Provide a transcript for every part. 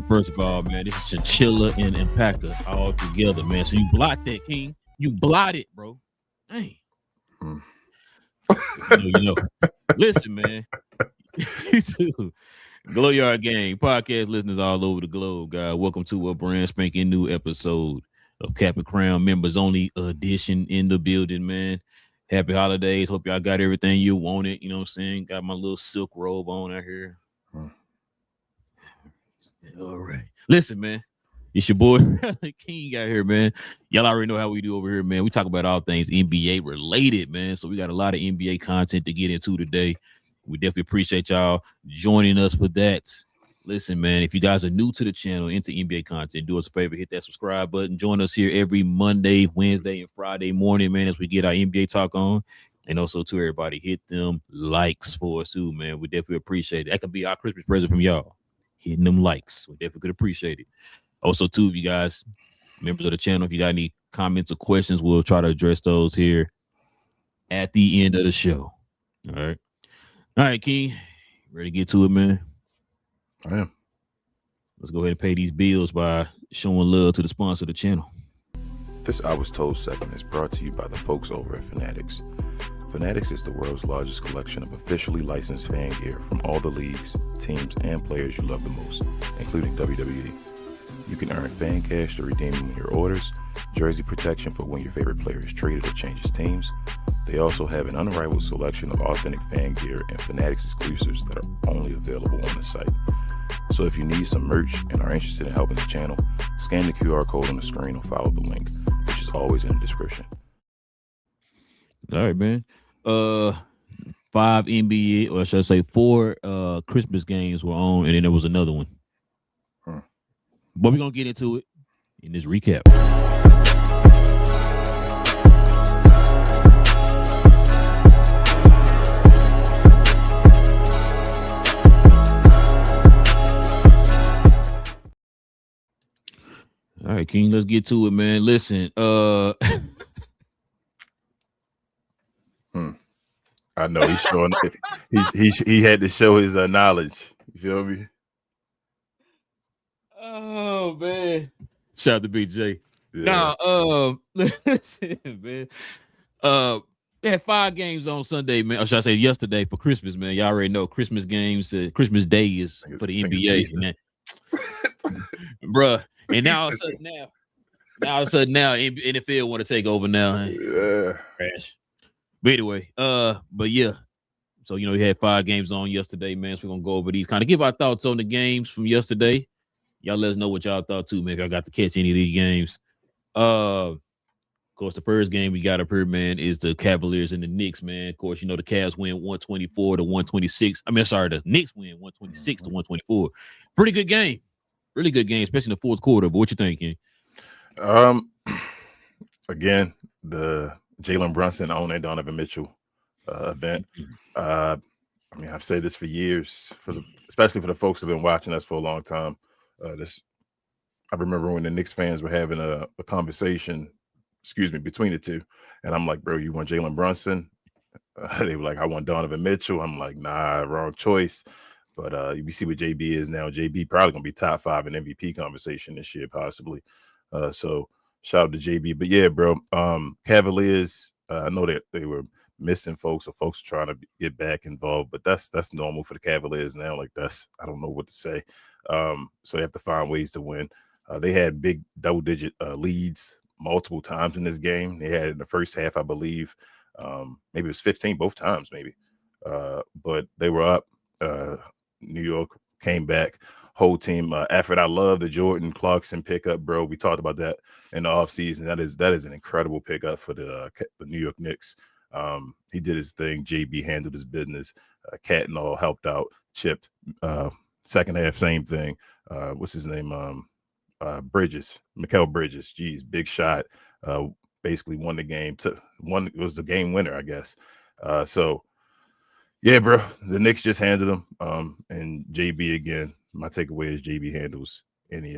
first of all, man, this is Chinchilla and Impactor all together, man. So you blocked that, King. You blotted, bro. Dang. You know. Listen, man. You too. GloYard Gang, podcast listeners all over the globe, guys. Welcome to a brand spanking new episode of Cap and Crown Members Only edition in the building, man. Happy holidays. Hope y'all got everything you wanted. You know what I'm saying? Got my little silk robe on out here. All right. Listen, man. It's your boy King out here, man. Y'all already know how we do over here, man. We talk about all things NBA related, man. So we got a lot of NBA content to get into today. We definitely appreciate y'all joining us for that. Listen, man, if you guys are new to the channel, into NBA content, do us a favor, hit that subscribe button. Join us here every Monday, Wednesday, and Friday morning, man, as we get our NBA talk on. And also to everybody, hit them likes for us too, man. We definitely appreciate it. That could be our Christmas present from y'all. Hitting them likes. We definitely could appreciate it. Also, too, if you guys, members of the channel, if you got any comments or questions, we'll try to address those here at the end of the show. All right. All right, King. Ready to get to it, man? I am. Let's go ahead and pay these bills by showing love to the sponsor of the channel. This I Was Told segment is brought to you by the folks over at Fanatics. Fanatics is the world's largest collection of officially licensed fan gear from all the leagues, teams, and players you love the most, including WWE. You can earn fan cash to redeem when your orders, jersey protection for when your favorite player is traded or changes teams. They also have an unrivaled selection of authentic fan gear and Fanatics exclusives that are only available on the site. So if you need some merch and are interested in helping the channel, scan the QR code on the screen or follow the link, which is always in the description. All right, man. 5 NBA, or should I say 4 Christmas games were on, and then there was another one. But we're going to get into it in this recap. All right, King, let's get to it, man. Listen, I know he's showing he had to show his knowledge. You feel me? Oh man! Shout out to BJ. Yeah. Now, listen, man. They had 5 games on Sunday, man. Or should I say yesterday for Christmas, man? Y'all already know Christmas games. Christmas Day is for the NBA, man. Bruh. And now all of a sudden now, NFL want to take over now. Yeah. Crash. But anyway, but yeah. So you know, we had 5 games on yesterday, man. So we're gonna go over these, kind of give our thoughts on the games from yesterday. Y'all let us know what y'all thought too, man. If y'all got to catch any of these games. Of course, the first game we got up here, man, is the Cavaliers and the Knicks, man. Of course, you know the Cavs win 124 to 126. The Knicks win 126 to 124. Pretty good game. Really good game, especially in the fourth quarter. But what you thinking? Again, the Jalen Brunson and Donovan Mitchell event. I mean, I've said this for years, especially for the folks who've been watching us for a long time. I remember when the Knicks fans were having a conversation, between the two, and I'm like, bro, you want Jalen Brunson? They were like, I want Donovan Mitchell. I'm like, nah, wrong choice. But we see what JB is now. JB probably gonna be top 5 in MVP conversation this year, possibly. So shout out to JB. But yeah, bro, Cavaliers. I know that they were missing folks, or folks trying to get back involved, but that's normal for the Cavaliers now. Like I don't know what to say. So they have to find ways to win. They had big double-digit leads multiple times in this game. They had in the first half, I believe, maybe it was 15 both times, maybe. But they were up. New York came back. Whole team effort. I love the Jordan Clarkson pickup, bro. We talked about that in the offseason. That is an incredible pickup for the New York Knicks. He did his thing. JB handled his business. Cat and all helped out. Chipped. Second half, same thing. What's his name? Bridges. Mikal Bridges. Geez, big shot. Basically won the game. It was the game winner, I guess. So yeah, bro. The Knicks just handled them. And JB again. My takeaway is JB handles any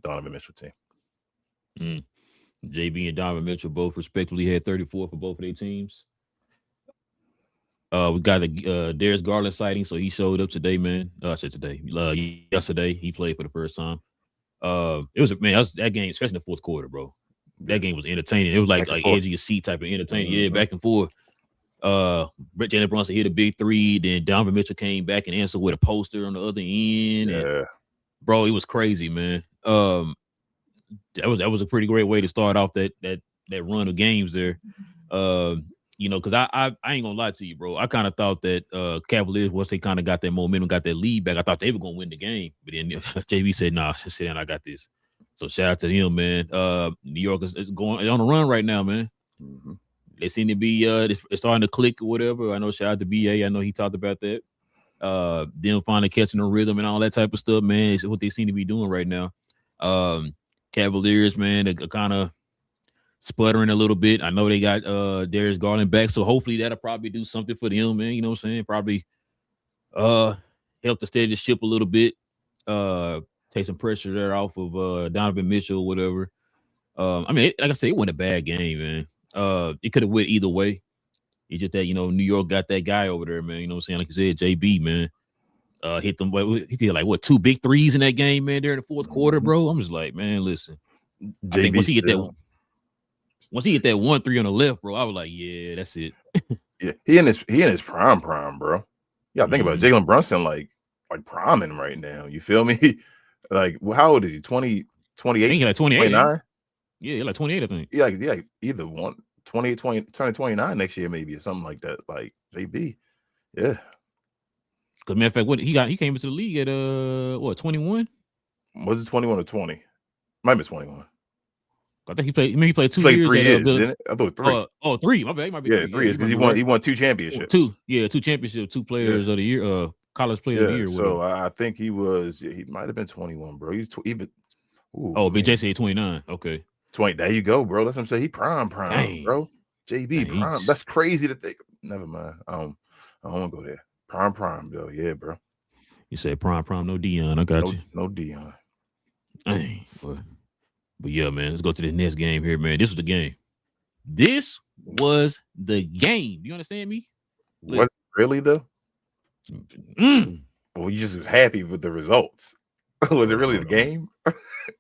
Donovan Mitchell team. JB and Donovan Mitchell both respectively had 34 for both of their teams. We got the Darius Garland sighting, so he showed up today, man. I said today. Yesterday he played for the first time. It was that game, especially in the fourth quarter, bro. That game was entertaining. It was Back and like forth. edge of your seat type of entertaining. Yeah, Mhm. back and forth. Jalen Brunson hit a big three. Then Donovan Mitchell came back and answered with a poster on the other end. And Yeah. bro, it was crazy, man. That was a pretty great way to start off that run of games there. Because I ain't gonna lie to you, bro. I kind of thought that Cavaliers, once they kind of got that momentum, got that lead back, I thought they were gonna win the game. But then JB said, "Nah, sit down, I got this." So shout out to him, man. New York is going on a run right now, man. Mhm. They seem to be it's starting to click or whatever. I know shout out to BA. I know he talked about that. Them finally catching the rhythm and all that type of stuff, man. It's what they seem to be doing right now. Cavaliers, man, they're kind of sputtering a little bit. I know they got Darius Garland back, so hopefully that'll probably do something for them, man. You know what I'm saying? Probably help to steady the ship a little bit. Take some pressure there off of Donovan Mitchell or whatever. Like I said, it wasn't a bad game, man. It could have went either way. It's just that, New York got that guy over there, man. You know what I'm saying? Like you said, JB, man. Hit them. He did like two big threes in that game, man. There in the fourth quarter, bro. I'm just like, man, listen. I think once he hit that 1-3 on the left, bro, I was like, yeah, that's it. Yeah, he in his prime, bro. Yeah, think about it. Jalen Brunson, like priming right now. You feel me? Like, how old is he? 20, 28, I think he like 28. 29? Yeah, he like 28, I think. Yeah, either one, 28, 20, turning 29 next year, maybe, or something like that. Like JB. Yeah. Because matter of fact, he came into the league at 21? Was it 21 or 20? Might be 21. I think he played 2 played years 3 at years, didn't it? I thought 3. 3. My bad. He might be 3. 3 years because he won 2 championships. 2 championships, 2 players of the year, college player of the year. So I think he might have been 21, bro. He's even. BJ said 29. Okay. 20. There you go, bro. That's what I'm saying. He prime, Dang. bro. JB Dang, prime. That's crazy to think. Never mind. I don't want to go there. Prime, though. Yeah, bro. You said prime, no Dion. I got you. No Dion. Dang. But yeah, man. Let's go to the next game here, man. This was the game. This was the game. You understand me? Was it really though? Well, you just was happy with the results. Was it really the game?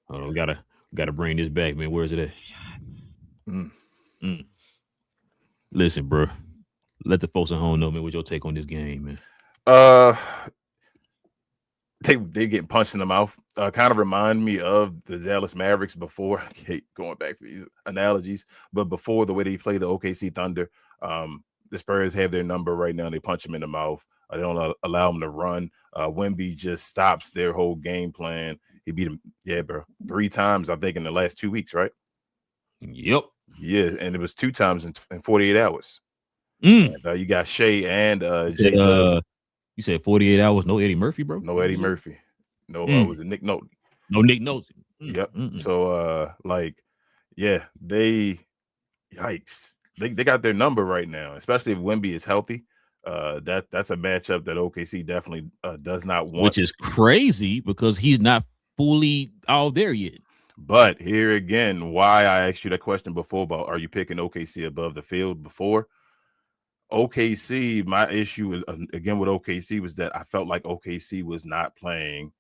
Hold on, gotta bring this back, man. Where is it at? Listen, bro. Let the folks at home know, man, what's your take on this game, man? They getting punched in the mouth. Kind of remind me of the Dallas Mavericks before. I hate going back to these analogies, but before, the way they play the OKC Thunder, the Spurs have their number right now. They punch them in the mouth. They don't allow them to run. Wemby just stops their whole game plan. He beat him, bro, 3 times, I think, in the last 2 weeks, right? Yep. Yeah, and it was 2 times in 48 hours. And, you got Shea and Jay. You said 48 hours, no Eddie Murphy, bro? No Eddie Murphy. No, was it Nick Nolte? No Nick Nolte. Yep. So, yikes. They got their number right now, especially if Wemby is healthy. That's a matchup that OKC definitely does not want. Which is crazy because he's not fully out there yet. But here again, why I asked you that question before about are you picking OKC above the field before? OKC, my issue again with OKC was that I felt like OKC was not playing.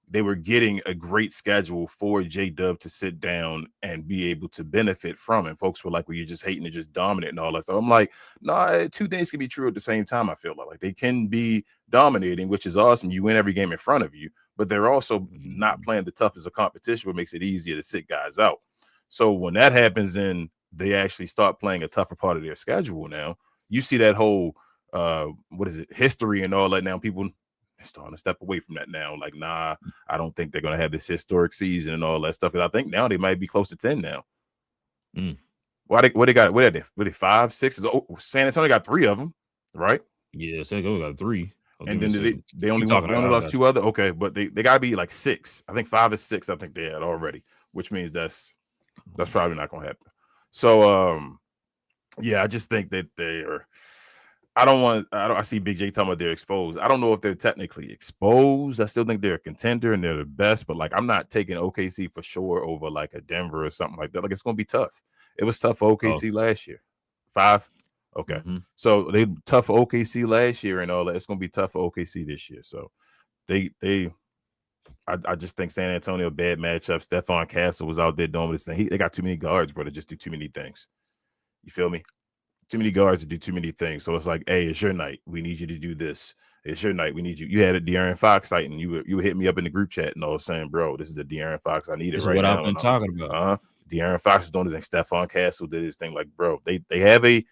They were getting a great schedule for J-Dub to sit down and be able to benefit from. And folks were like, well, you're just hating to just dominate and all that stuff. I'm like, no, 2 things can be true at the same time. I feel like they can be dominating, which is awesome. You win every game in front of you, but they're also not playing the toughest of competition, which makes it easier to sit guys out. So when that happens, then they actually start playing a tougher part of their schedule now. You see that whole history and all that now. People starting to step away from that now. Like, nah, I don't think they're going to have this historic season and all that stuff. And I think now they might be close to 10 now. What they got? What are they 5, 6? Oh, San Antonio got 3 of them, right? Yeah, San Antonio got 3. And then they only lost 2 other. Okay, but they got to be like 6. I think 5 is 6. I think they had already, which means that's probably not going to happen. So, I just think that they are. I see Big J talking about they're exposed. I don't know if they're technically exposed. I still think they're a contender and they're the best, but like I'm not taking OKC for sure over like a Denver or something like that. Like it's gonna be tough. It was tough for OKC last year. 5. Okay. Mm-hmm. So they tough for OKC last year and all that. It's gonna be tough for OKC this year. So I just think San Antonio bad matchup. Stephon Castle was out there doing this thing. They got too many guards, bro, to just do too many things. You feel me? Too many guards to do too many things. So it's like, hey, it's your night. We need you to do this. It's your night. We need you. You had a De'Aaron Fox site, and you would hit me up in the group chat and all saying, bro, this is the De'Aaron Fox I needed This is right what now. I've been talking about. De'Aaron Fox is doing his thing. Stephon Castle did his thing. Like, bro, they have a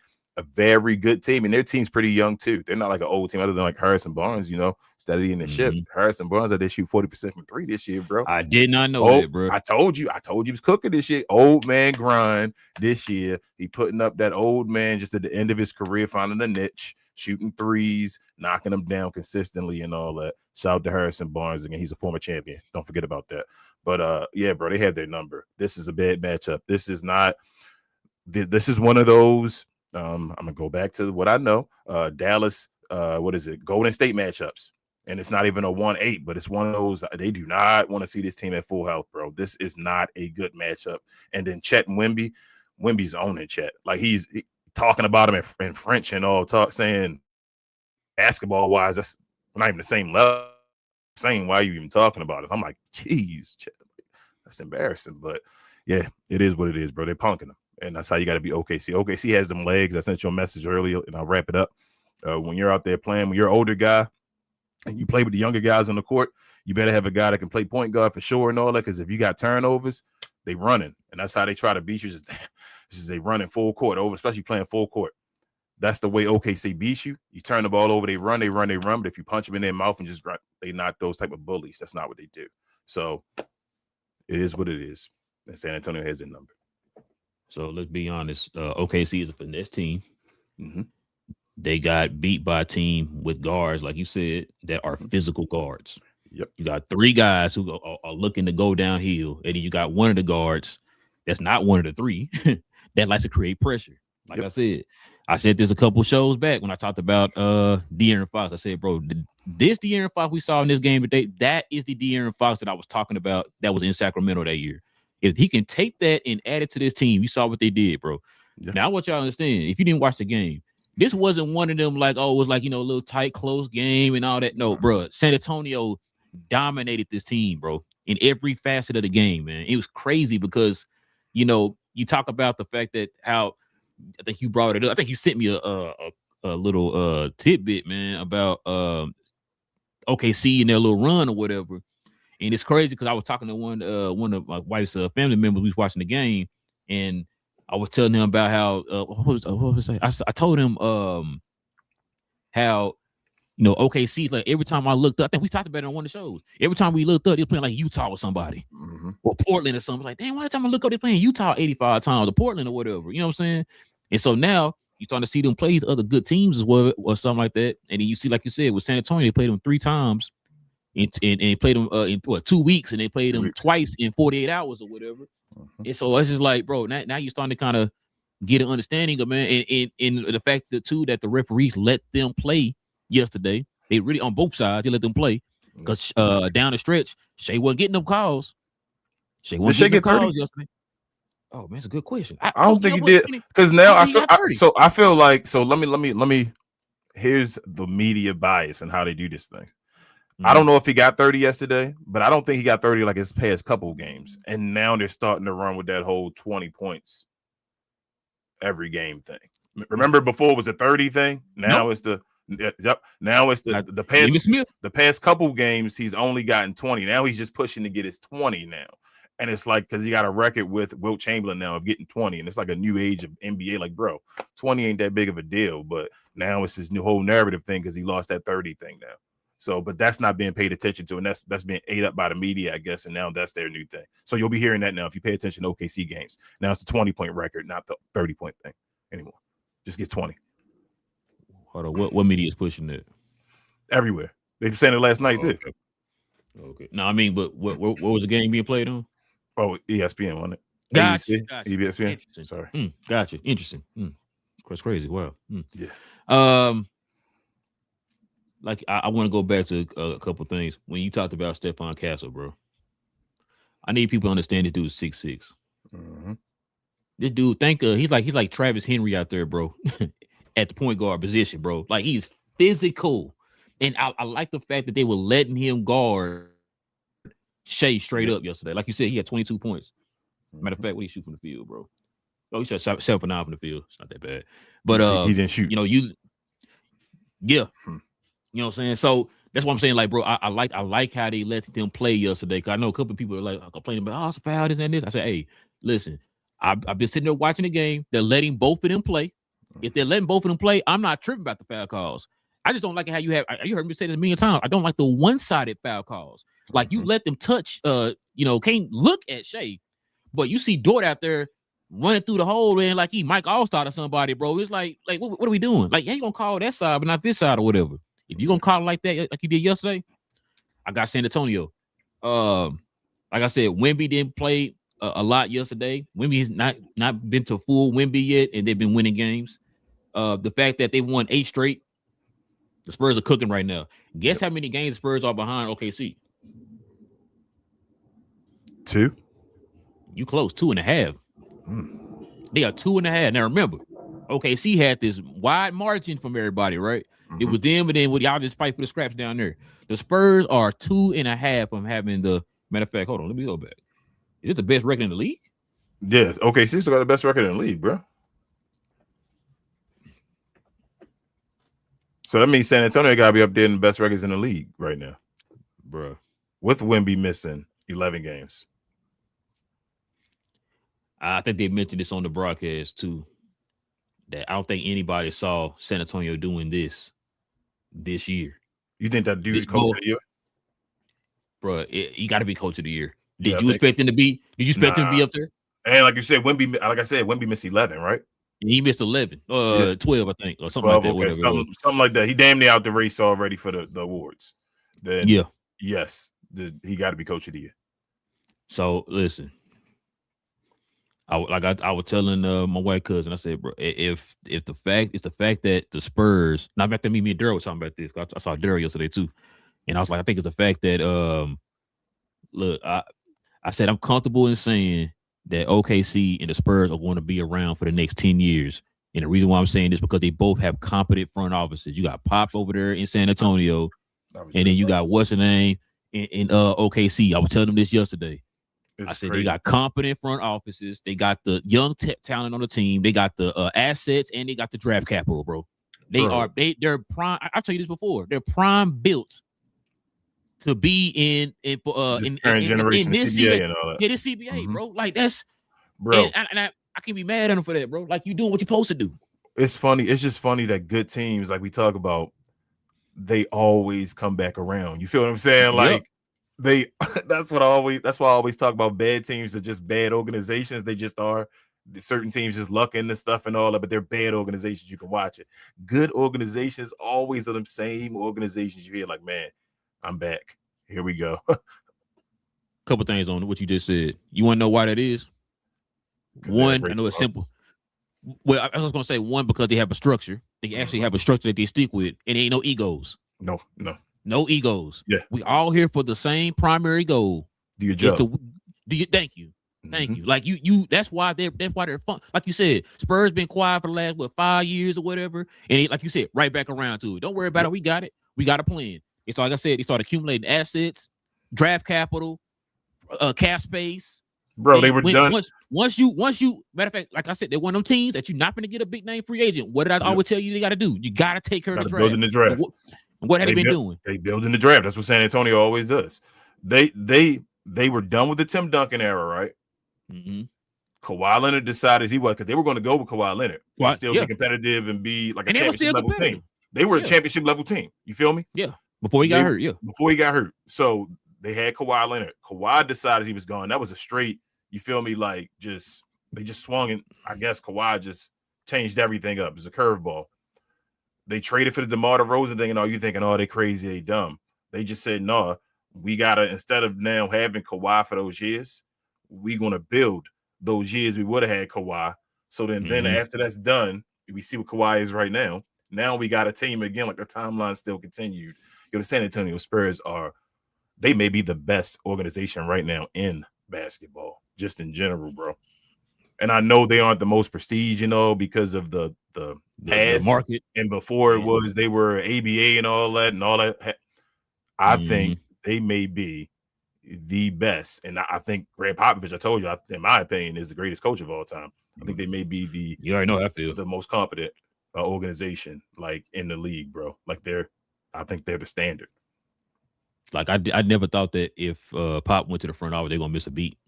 very good team, and their team's pretty young too. They're not like an old team other than like Harrison Barnes, steady in the ship. Harrison Barnes, they shoot 40% from 3 this year, bro. I did not know that, bro. I told you he was cooking this shit. Old man grind this year. He putting up that old man just at the end of his career, finding a niche, shooting threes, knocking them down consistently and all that. Shout out to Harrison Barnes again. He's a former champion. Don't forget about that. But yeah, bro, they have their number. This is a bad matchup. This is not. This is one of those. I'm gonna go back to what I know. Dallas. What is it? Golden State matchups. And it's not even a 1-8, but it's one of those. They do not want to see this team at full health, bro. This is not a good matchup. And then Chet and Wemby's owning Chet. Like he's talking about him in French and all, saying basketball wise, that's not even the same level. Saying why are you even talking about it? I'm like, geez, Chet, that's embarrassing. But yeah, it is what it is, bro. They're punking them, and that's how you got to be OKC. OKC has them legs. I sent you a message earlier, and I'll wrap it up. When you're out there playing, when you're an older guy, and you play with the younger guys on the court, you better have a guy that can play point guard for sure and all that. Because if you got turnovers, they running, and that's how they try to beat you. Just they running full court over, especially playing full court. That's the way OKC beats you. You turn the ball over, they run. But if you punch them in their mouth and just run, they not those type of bullies. That's not what they do. So it is what it is. And San Antonio has their number. So let's be honest. OKC is a finesse team. Mm-hmm. They got beat by a team with guards, like you said, that are physical guards. Yep. You got 3 guys who are looking to go downhill, and then you got one of the guards that's not one of the 3 that likes to create pressure. Like I said this a couple shows back when I talked about De'Aaron Fox. I said, bro, this De'Aaron Fox we saw in this game today, that is the De'Aaron Fox that I was talking about that was in Sacramento that year. If he can take that and add it to this team, you saw what they did, bro. Yeah. Now I want y'all to understand, if you didn't watch the game, this wasn't one of them like, oh, it was like, a little tight, close game and all that. No, bro. San Antonio dominated this team, bro, in every facet of the game, man. It was crazy because, you talk about the fact that how I think you brought it up. I think you sent me a little tidbit, man, about OKC and their little run or whatever. And it's crazy because I was talking to one of my wife's family members who was watching the game, and I was telling him about how what was I told him how OKC, like every time I looked up, I think we talked about it on one of the shows. Every time we looked up, they're playing like Utah or somebody, or Portland or something. Like, damn, why time I look up, they're playing Utah 85 times or Portland or whatever. You know what I'm saying? And so now you're starting to see them play other good teams as well or something like that. And then you see, like you said, with San Antonio, they played them 3 times and played them in 2 weeks, and they played them twice in 48 hours or whatever. And so it's just like, bro, now you're starting to kind of get an understanding of, man, and the fact that too that the referees let them play yesterday. They really on both sides, they let them play because down the stretch, Shea wasn't getting them calls. Shea wasn't getting them calls yesterday. Oh man, it's a good question. I don't think he did because now I feel like let me. Here's the media bias and how they do this thing. I don't know if he got 30 yesterday, but I don't think he got 30 like his past couple games. And now they're starting to run with that whole 20 points every game thing. Remember before it was a 30 thing? Now it's the Now it's the past couple games he's only gotten 20. Now he's just pushing to get his 20 now. And it's like, because he got a record with Wilt Chamberlain now of getting 20. And it's like a new age of NBA. Like, bro, 20 ain't that big of a deal. But now it's his new whole narrative thing because he lost that 30 thing now. So, but that's not being paid attention to. And that's being ate up by the media, I guess. And now that's their new thing. So you'll be hearing that now if you pay attention to OKC games. Now it's the 20-point record, not the 30-point thing anymore. Just get 20. Hold on. What media is pushing that? Everywhere. They were saying it last night, too. Okay. No, I mean, but what was the game being played on? Oh, ESPN, wasn't it? Gotcha. ESPN. Sorry. Gotcha. Interesting. That's crazy. Wow. Yeah. Like I want to go back to a couple things. When you talked about Stephon Castle, bro, I need people to understand this dude is 6'6". Mm-hmm. This dude, he's like Travis Henry out there, bro. at the point guard position, bro. Like he's physical. And I like the fact that they were letting him guard Shea straight up yesterday. Like you said, he had 22 points. Matter of fact, what he shoot from the field, bro? Oh, he shot 7 for 9 from the field. It's not that bad. But he didn't shoot. You know, you know what I'm saying? So that's what I'm saying. Like, bro, I like how they let them play yesterday. Cause I know a couple of people are like complaining about, oh, it's a foul, this and this. I said, hey, listen, I've been sitting there watching the game. They're letting both of them play. If they're letting both of them play, I'm not tripping about the foul calls. I just don't like how you heard me say this a million times. I don't like the one-sided foul calls. Like you let them touch, can't look at Shea, but you see Dort out there running through the hole and like he Mike Allstar or somebody, bro. It's like what are we doing? Like, yeah, you gonna call that side, but not this side or whatever. If you're gonna call it like that, like you did yesterday, I got San Antonio. Like I said, Wemby didn't play a lot yesterday. Wemby's not been to full Wemby yet, and they've been winning games. The fact that they won 8 straight, the Spurs are cooking right now. Guess how many games the Spurs are behind OKC? 2. You close, 2.5. They are 2.5. Now remember, OKC had this wide margin from everybody, right? It was them, and then y'all just fight for the scraps down there. The Spurs are 2.5 from having the matter of fact. Hold on, let me go back. Is it the best record in the league? Yes. OKC still got the best record in the league, bro. So that means San Antonio got to be up there in the best records in the league right now, bro. With Wemby missing 11 games. I think they mentioned this on the broadcast too. That I don't think anybody saw San Antonio doing this year. You think that dude's coach of the year? Bro, you got to be coach of the year. Did you expect him to be? Did you expect him to be up there? And like you said, Wemby missed 11, right? He missed 11, 12, I think, or something 12, like that. Okay, whatever something like that. He damn near out the race already for the awards. Then yes, he got to be coach of the year. So listen, I was telling my white cousin, I said, bro, if the fact that the Spurs, not back to me and Daryl was talking about this. I saw Daryl yesterday too, and I was like, I think it's the fact that look, I said I'm comfortable in saying that OKC and the Spurs are going to be around for the next 10 years. And the reason why I'm saying this because they both have competent front offices. You got Pop over there in San Antonio, and then you got what's the name in OKC. I was telling them this yesterday. I said they got competent front offices. They got the young talent on the team. They got the assets, and they got the draft capital, bro. They're prime. I've told you this before. They're prime built to be in this CBA and all that. Yeah, this CBA, bro. Like that's, bro. And I can't be mad at them for that, bro. Like you doing what you're supposed to do. It's funny. It's just funny that good teams, like we talk about, they always come back around. You feel what I'm saying? Like that's why I always talk about bad teams are just bad organizations. They just are. Certain teams just luck in this stuff and all that, but they're bad organizations. You can watch it. Good organizations always are them same organizations. You hear like, man, I'm back. Here we go. Couple things on what you just said. You want to know why that is? One, I know it's simple. Well, I was going to say one because they have a structure. They actually have a structure that they stick with, and there ain't no egos. No egos. Yeah, we all here for the same primary goal. Do your job. Thank you. Like you. That's why they're fun. Like you said, Spurs been quiet for the last 5 years or whatever, and like you said, right back around to it. Don't worry about it. We got it. We got a plan. It's like I said, they started accumulating assets, draft capital, cap space. Bro, they were done. Once you, matter of fact, like I said, they're one of them teams that you're not going to get a big name free agent. What did I always tell you they got to do? You got to take care of the draft. Building the draft. What have they been doing? They building the draft. That's what San Antonio always does. They were done with the Tim Duncan era, right? Mm-hmm. Kawhi Leonard decided he was, because they were going to go with Kawhi Leonard. Still be competitive and be like a championship level team. They were a championship level team. You feel me? Yeah. Before he got hurt. Yeah. Before he got hurt. So they had Kawhi Leonard. Kawhi decided he was gone. That was a straight, you feel me? Like they just swung, and I guess Kawhi just changed everything up. It was a curveball. They traded for the DeMar DeRozan thing, and all you thinking, oh, they crazy, they dumb. They just said, no, we gotta, instead of now having Kawhi for those years, we're gonna build those years we would have had Kawhi. So then after that's done, we see what Kawhi is right now. Now we got a team again, like the timeline still continued. The San Antonio Spurs they may be the best organization right now in basketball, just in general, bro. And I know they aren't the most prestige, because of the past market. and before it was they were ABA and all that. I think they may be the best, and I think Greg Popovich, I told you, in my opinion, is the greatest coach of all time. I think they may be you already know how I feel, the most competent organization like in the league, bro. Like I think they're the standard. Like I never thought that if Pop went to the front office, they're gonna miss a beat.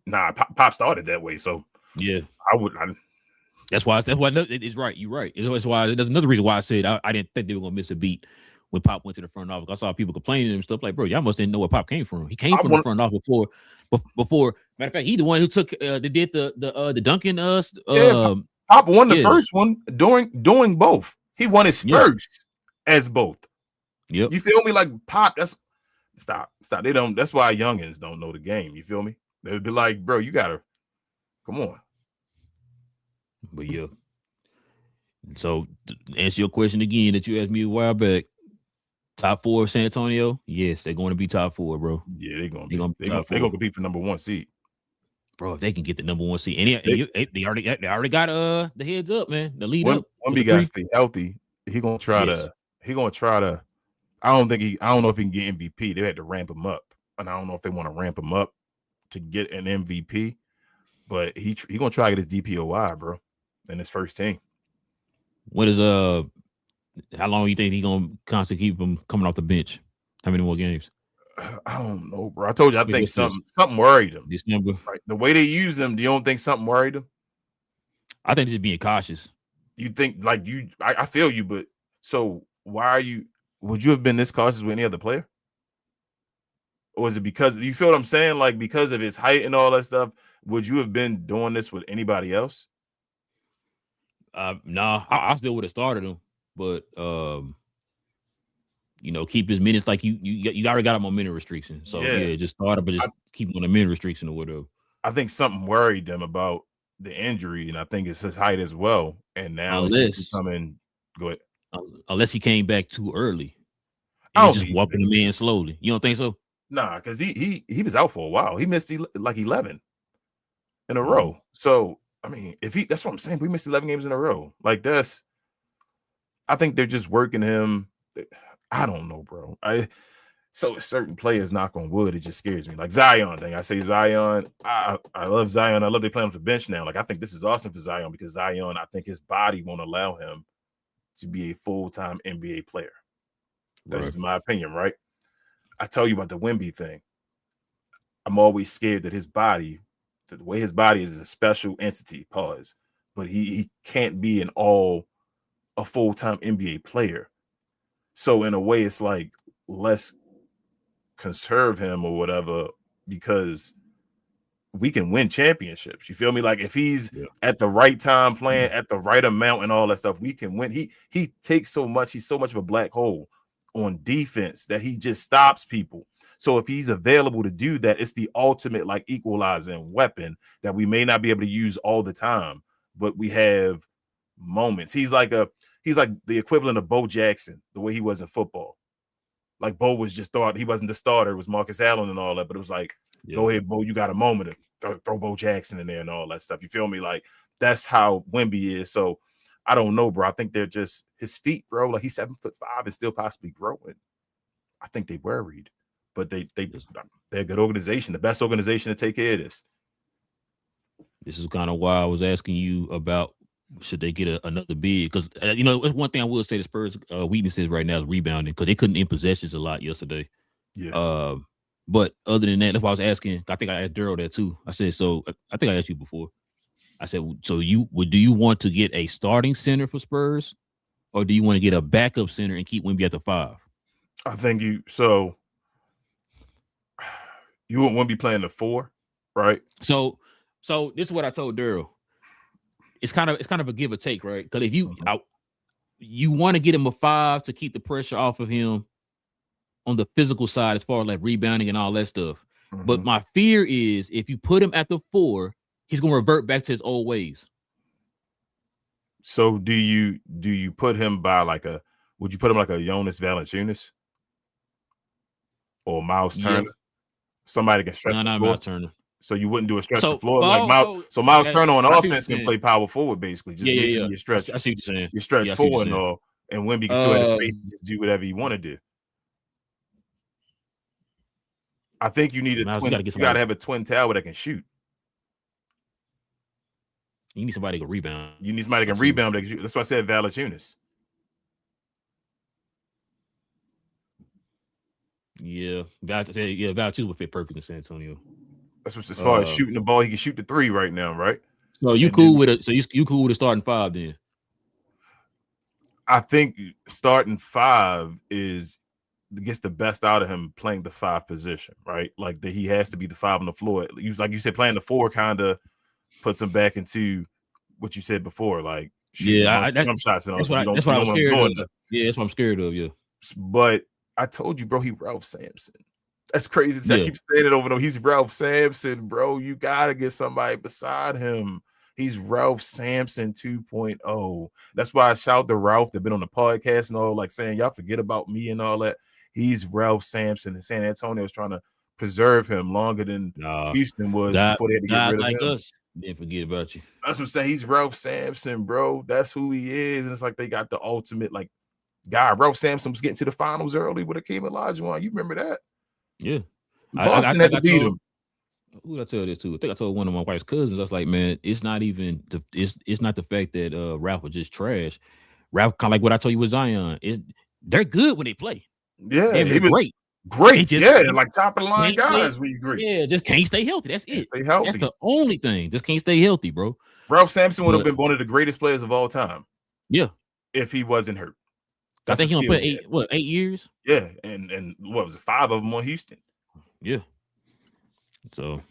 Nah, Pop started that way, so yeah, that's why it's right. You're right. It's why there's another reason why I said I didn't think they were gonna miss a beat when Pop went to the front office. I saw people complaining and stuff like, bro, y'all must didn't know where Pop came from. He came from the front office before. Matter of fact, he the one who took they did the Duncan Pop won the first one doing both. He won his first as both. Yep. You feel me? Like Pop, stop. They don't. That's why youngins don't know the game. You feel me? They'd be like, bro, you gotta come on. But yeah. So to answer your question again that you asked me a while back, top 4 of San Antonio, yes, they're going to be top 4, bro. Yeah, they're gonna compete for number 1 seed, bro. If they can get the number 1 seed, and they already got the heads up, man. The lead up. Wemby got to stay healthy. He gonna try to. I don't know if he can get MVP. They had to ramp him up, and I don't know if they want to ramp him up to get an MVP. But he gonna try to get his DPOY, bro, in his first team. What is how long you think he gonna constantly keep him coming off the bench? How many more games? I don't know, bro. I told you I think something worried him. This number, right? The way they use him, do you don't think something worried him? I think they're just being cautious. You think I feel you, but so why are you? Would you have been this cautious with any other player? Or is it because you feel what I'm saying? Like because of his height and all that stuff, would you have been doing this with anybody else? Nah, I still would have started him, but keep his minutes like you already got him on minute restriction. So yeah just start him, but just keep him on a minute restriction or whatever. I think something worried them about the injury, and I think it's his height as well. And now unless go ahead. Unless he came back too early. And just walking the man slowly. You don't think so? Nah, because he was out for a while. He missed like 11 in a row. So I mean, that's what I'm saying. We missed 11 games in a row. Like I think they're just working him. I don't know, bro. So certain players, knock on wood, it just scares me. Like Zion thing. I say Zion. I love Zion. I love they play him for bench now. Like I think this is awesome for Zion because Zion, I think his body won't allow him to be a full-time NBA player. That's just my opinion, right? I tell you about the Wemby thing. I'm always scared that his body, the way his body is a special entity, but he can't be a full-time NBA player. So in a way, it's like let's conserve him or whatever because we can win championships. You feel me? Like if he's at the right time playing at the right amount and all that stuff, we can win. He takes so much. He's so much of a black hole on defense that he just stops people. So if he's available to do that, it's the ultimate like equalizing weapon that we may not be able to use all the time, but we have moments. He's like the equivalent of Bo Jackson, the way he was in football. Like Bo was just thought he wasn't the starter, it was Marcus Allen and all that, but it was like, go ahead, Bo, you got a moment to throw Bo Jackson in there and all that stuff. You feel me? Like that's how Wemby is. So I don't know, bro. I think they're just his feet, bro. Like he's 7'5" and still possibly growing. I think they worried, but they're a good organization, the best organization to take care of this. This is kind of why I was asking you about should they get another big? Because it's one thing I will say the Spurs' weaknesses right now is rebounding because they couldn't in possessions a lot yesterday. Yeah. But other than that, that's why I was asking. I think I asked Daryl that too. I said, so I think I asked you before. I said, so do you want to get a starting center for Spurs, or do you want to get a backup center and keep Wemby at the 5? I think you wouldn't want to be playing the 4, right? So this is what I told Daryl. It's kind of a give or take, right? Because if you want to get him a 5 to keep the pressure off of him on the physical side as far as like rebounding and all that stuff. Mm-hmm. But my fear is if you put him at the 4, he's going to revert back to his old ways. So do you put him by would you put him like a Jonas Valanciunas or Miles Turner? Yeah. Somebody can stretch. No, not Miles Turner. So you wouldn't do a stretch the So, floor like Miles. So I Miles got. Turner on I see what offense you're can saying. play power forward, basically. Just basically your stretch. I see what you're saying. Your stretch I see what four you're and saying. all, and Wemby can still have the space to just do whatever you want to do. I think you need a Miles, twin. You got to have a twin tower that can shoot. You need somebody to rebound. You need somebody that can rebound. That's why I said Valanciunas. Yeah, Valanciunas would fit perfect in San Antonio. That's what's as far as shooting the ball. He can shoot the three right now, right? So you cool with it? So you cool with a starting five then? I think starting five gets the best out of him playing the five position, right? Like he has to be the five on the floor. Like you said, playing the four kind of puts him back into what you said before, like shooting jump shots and all. That's what I'm scared of. Yeah, that's what I'm scared of. Yeah, but I told you, bro, he Ralph Sampson. That's crazy. I keep saying it over and over. He's Ralph Sampson, bro. You gotta get somebody beside him. He's Ralph Sampson 2.0. That's why I shout to Ralph that been on the podcast and all, like saying y'all forget about me and all that. He's Ralph Sampson, and San Antonio is trying to preserve him longer than Houston was before they had to get rid of like him. Us didn't forget about you. That's what I'm saying. He's Ralph Sampson, bro. That's who he is. And it's like they got the ultimate guy. Ralph Sampson was getting to the finals early with Akeem Olajuwon. You remember that? Yeah. Boston had to beat him. Who did I tell this to? I think I told one of my wife's cousins. I was like, man, it's not even it's not the fact that Ralph was just trash. Ralph, kind of like what I told you with Zion, they're good when they play. Yeah, they're great. Great, like top of the line guys. We agree. Yeah, just can't stay healthy. That's it. Stay healthy. That's the only thing. Just can't stay healthy, bro. Ralph Sampson would have been one of the greatest players of all time. Yeah, if he wasn't hurt. I think he only played 8 years. Yeah, and what was it? 5 of them on Houston. Yeah. So,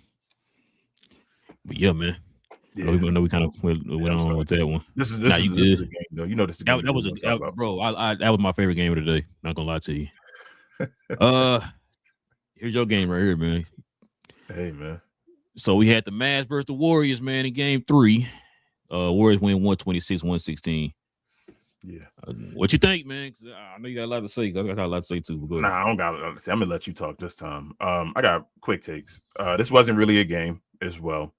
but yeah, man. Yeah. I know we kind of went on with that one. This is a game, though. You know this. That was bro. That was my favorite game of the day. Not gonna lie to you. Here's your game right here, man. Hey, man. So we had the Mavs versus the Warriors, man, in game 3. Warriors win 126-116. Yeah. What you think, man? I know you got a lot to say. I got a lot to say too. But go ahead. Nah, I don't got a lot to say. I'm gonna let you talk this time. I got quick takes. This wasn't really a game as well.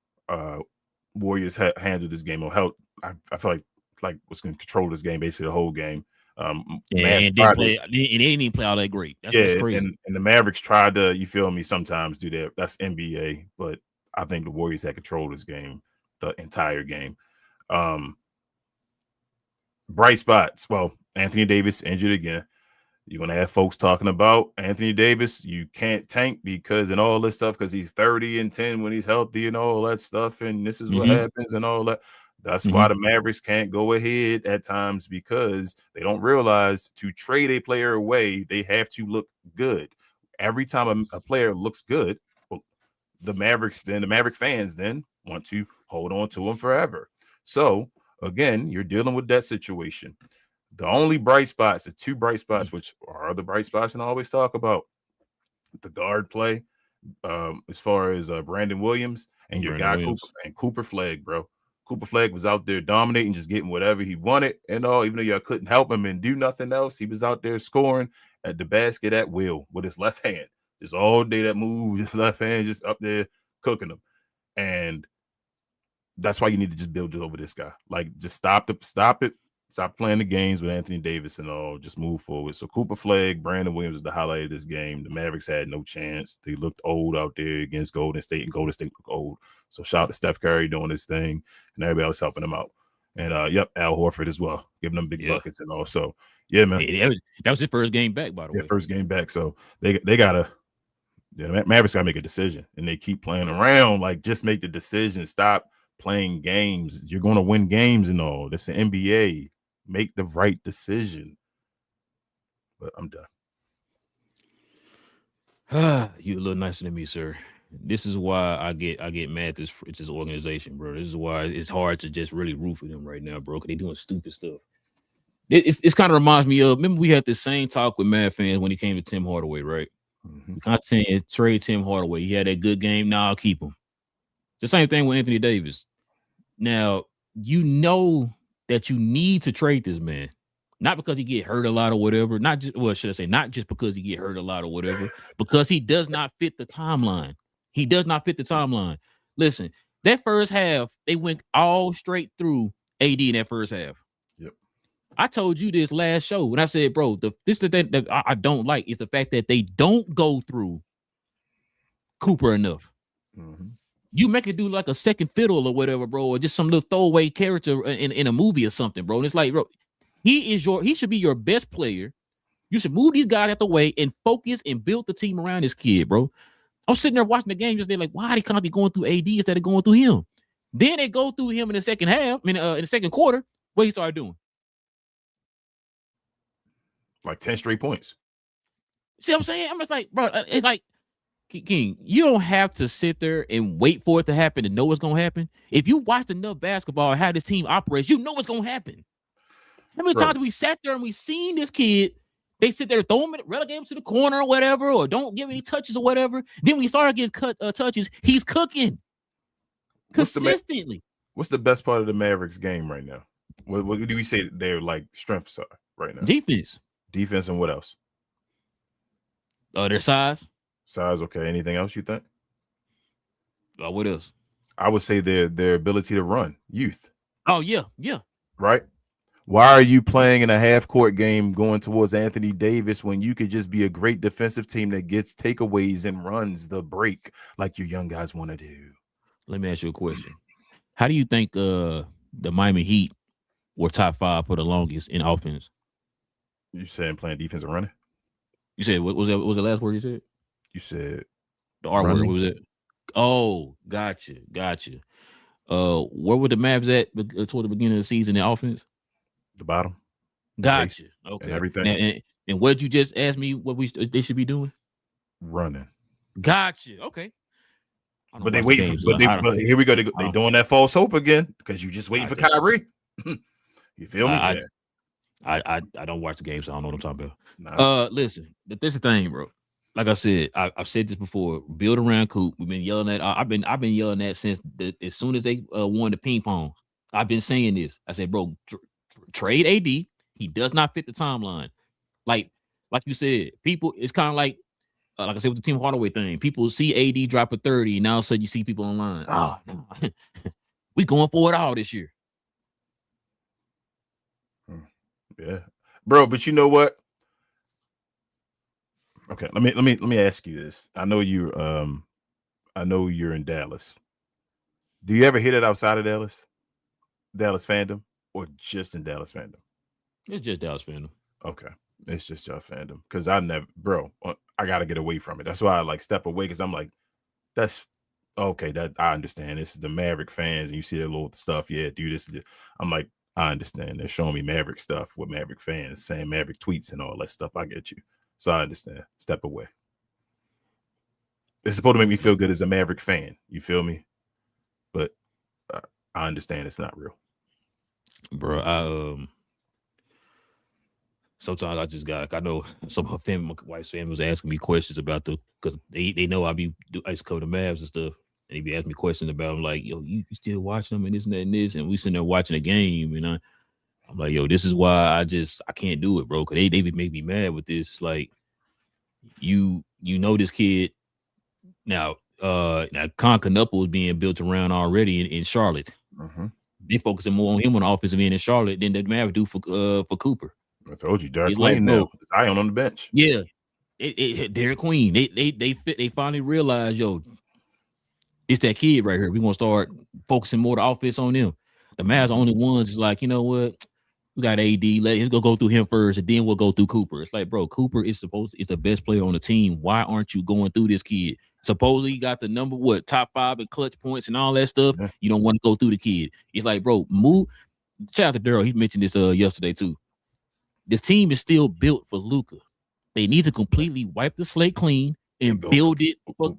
Warriors handled this game or helped. I feel like was going to control this game basically the whole game. And they didn't even play all that great. That's what's crazy. And the Mavericks tried to, you feel me, sometimes do that. That's NBA, but I think the Warriors had control of this game, the entire game. Bright spots. Well, Anthony Davis injured again. You're going to have folks talking about Anthony Davis. You can't tank because and all this stuff because he's 30-10 when he's healthy and all that stuff. And this is what happens and all that. That's why the Mavericks can't go ahead at times because they don't realize to trade a player away, they have to look good. Every time a player looks good, the Maverick fans then want to hold on to him forever. So, again, you're dealing with that situation. The only bright spots, the 2 bright spots, which are the bright spots and I always talk about, the guard play, as far as Brandon Williams and your guy Cooper Flag, bro. Cooper Flag was out there dominating, just getting whatever he wanted and all, even though y'all couldn't help him and do nothing else. He was out there scoring at the basket at will with his left hand. Just all day that move, his left hand just up there cooking them. And that's why you need to just build it over this guy. Like, just stop it. Stop playing the games with Anthony Davis and all. Just move forward. So Cooper Flag, Brandon Williams is the highlight of this game. The Mavericks had no chance. They looked old out there against Golden State, and Golden State looked old. So shout out to Steph Curry doing his thing, and everybody else helping him out. And Al Horford as well, giving them big buckets and all. So yeah, man. That was his first game back, by the way. Yeah, first game back. So they gotta. Yeah, the Mavericks gotta make a decision, and they keep playing around. Like, just make the decision. Stop playing games. You're gonna win games and all. That's the NBA. Make the right decision. But I'm done. You a little nicer than me, sir. This is why I get mad at this organization, bro. This is why it's hard to just really root for them right now, bro, because they doing stupid stuff. It's kind of reminds me of, remember we had the same talk with Mad fans when he came to Tim Hardaway, right? We kind of saying trade Tim Hardaway. He had that good game. Now I'll keep him. The same thing with Anthony Davis. Now, you know that you need to trade this man, not because he get hurt a lot or whatever. Not just, well, should I say, not just because he get hurt a lot or whatever, because he does not fit the timeline. He does not fit the timeline. Listen, that first half, they went all straight through AD in that first half. Yep. I told you this last show when I said, bro, this is the thing that I don't like is the fact that they don't go through Cooper enough. Mm-hmm. You make it do like a second fiddle or whatever, bro, or just some little throwaway character in a movie or something, bro. And it's like, bro, he should be your best player. You should move these guys out the way and focus and build the team around this kid, bro. I'm sitting there watching the game just like, why are they constantly going through AD instead of going through him? Then they go through him in the second half, in the second quarter. What he started doing? Like 10 straight points. See what I'm saying? I'm just like, bro, it's like, King, you don't have to sit there and wait for it to happen to know what's going to happen. If you watch enough basketball and how this team operates, you know what's going to happen. How many times we sat there and we seen this kid, they sit there, throw him, relegate him to the corner or whatever, or don't give any touches or whatever. Then when he started getting touches, he's cooking consistently. What's the best part of the Mavericks game right now? What do we say their like strengths are right now? Defense, and what else? Their size. Size, okay. Anything else you think? What else? I would say their ability to run, youth. Oh, yeah. Right? Why are you playing in a half-court game going towards Anthony Davis when you could just be a great defensive team that gets takeaways and runs the break like your young guys want to do? Let me ask you a question. How do you think the Miami Heat were top 5 for the longest in offense? You saying playing defense and running? You said, what was the last word you said? You said the R word. What was it? Oh, gotcha. Where were the Mavs at toward the beginning of the season in offense? The bottom. Gotcha. Okay. And everything. And what you just asked me what they should be doing? Running. Gotcha. Okay. But they waiting. But here we go. They doing that false hope again because you just waiting for Kyrie. You feel me? I don't watch the game, so I don't know what I'm talking about. Nah. Listen, this is the thing, bro. Like I said, I've said this before. Build around Coop. We've been yelling at. I've been yelling at since as soon as they won the ping pong. I've been saying this. I said, bro, trade AD. He does not fit the timeline. Like you said, people. It's kind of like I said with the Tim Hardaway thing. People see AD drop a 30, and now all of a sudden you see people online. Oh, no. We going for it all this year. Yeah, bro. But you know what? Okay, let me ask you this. I know you're in Dallas. Do you ever hit it outside of Dallas fandom, or just in Dallas fandom? It's just Dallas fandom. Okay, it's just your fandom because I gotta get away from it. That's why I like step away because I'm like, that's okay. That I understand. This is the Maverick fans, and you see their little stuff. Yeah, do this. I'm like, I understand. They're showing me Maverick stuff with Maverick fans, saying Maverick tweets and all that stuff. I get you. So I understand. Step away. It's supposed to make me feel good as a Maverick fan. You feel me? But I understand it's not real. Bro, sometimes I just I know some of her family, my wife's family was asking me questions about because they know I used to cover the Mavs and stuff. And he be asking me questions about them like, yo, you still watching them and this and that and this. And we sitting there watching the game. And I'm like, yo, this is why I can't do it, bro. Cause they make me mad with this. Like, you know this kid now. Now Canupa is being built around already in Charlotte. Mm-hmm. They focusing more on him on the offensive end in Charlotte than the Mavericks do for Cooper. I told you, Derek Queen now. Zion on the bench. Yeah, Derek Queen. They finally realized, yo, it's that kid right here. We're gonna start focusing more the offense on them. The Mavs are the only ones is like, you know what? We got AD. Let's go through him first, and then we'll go through Cooper. It's like, bro, Cooper is the best player on the team. Why aren't you going through this kid? Supposedly, you got the top 5 in clutch points and all that stuff. Yeah. You don't want to go through the kid. It's like, bro, move. Shout out to Daryl. He mentioned this yesterday too. This team is still built for Luka. They need to completely wipe the slate clean and build it for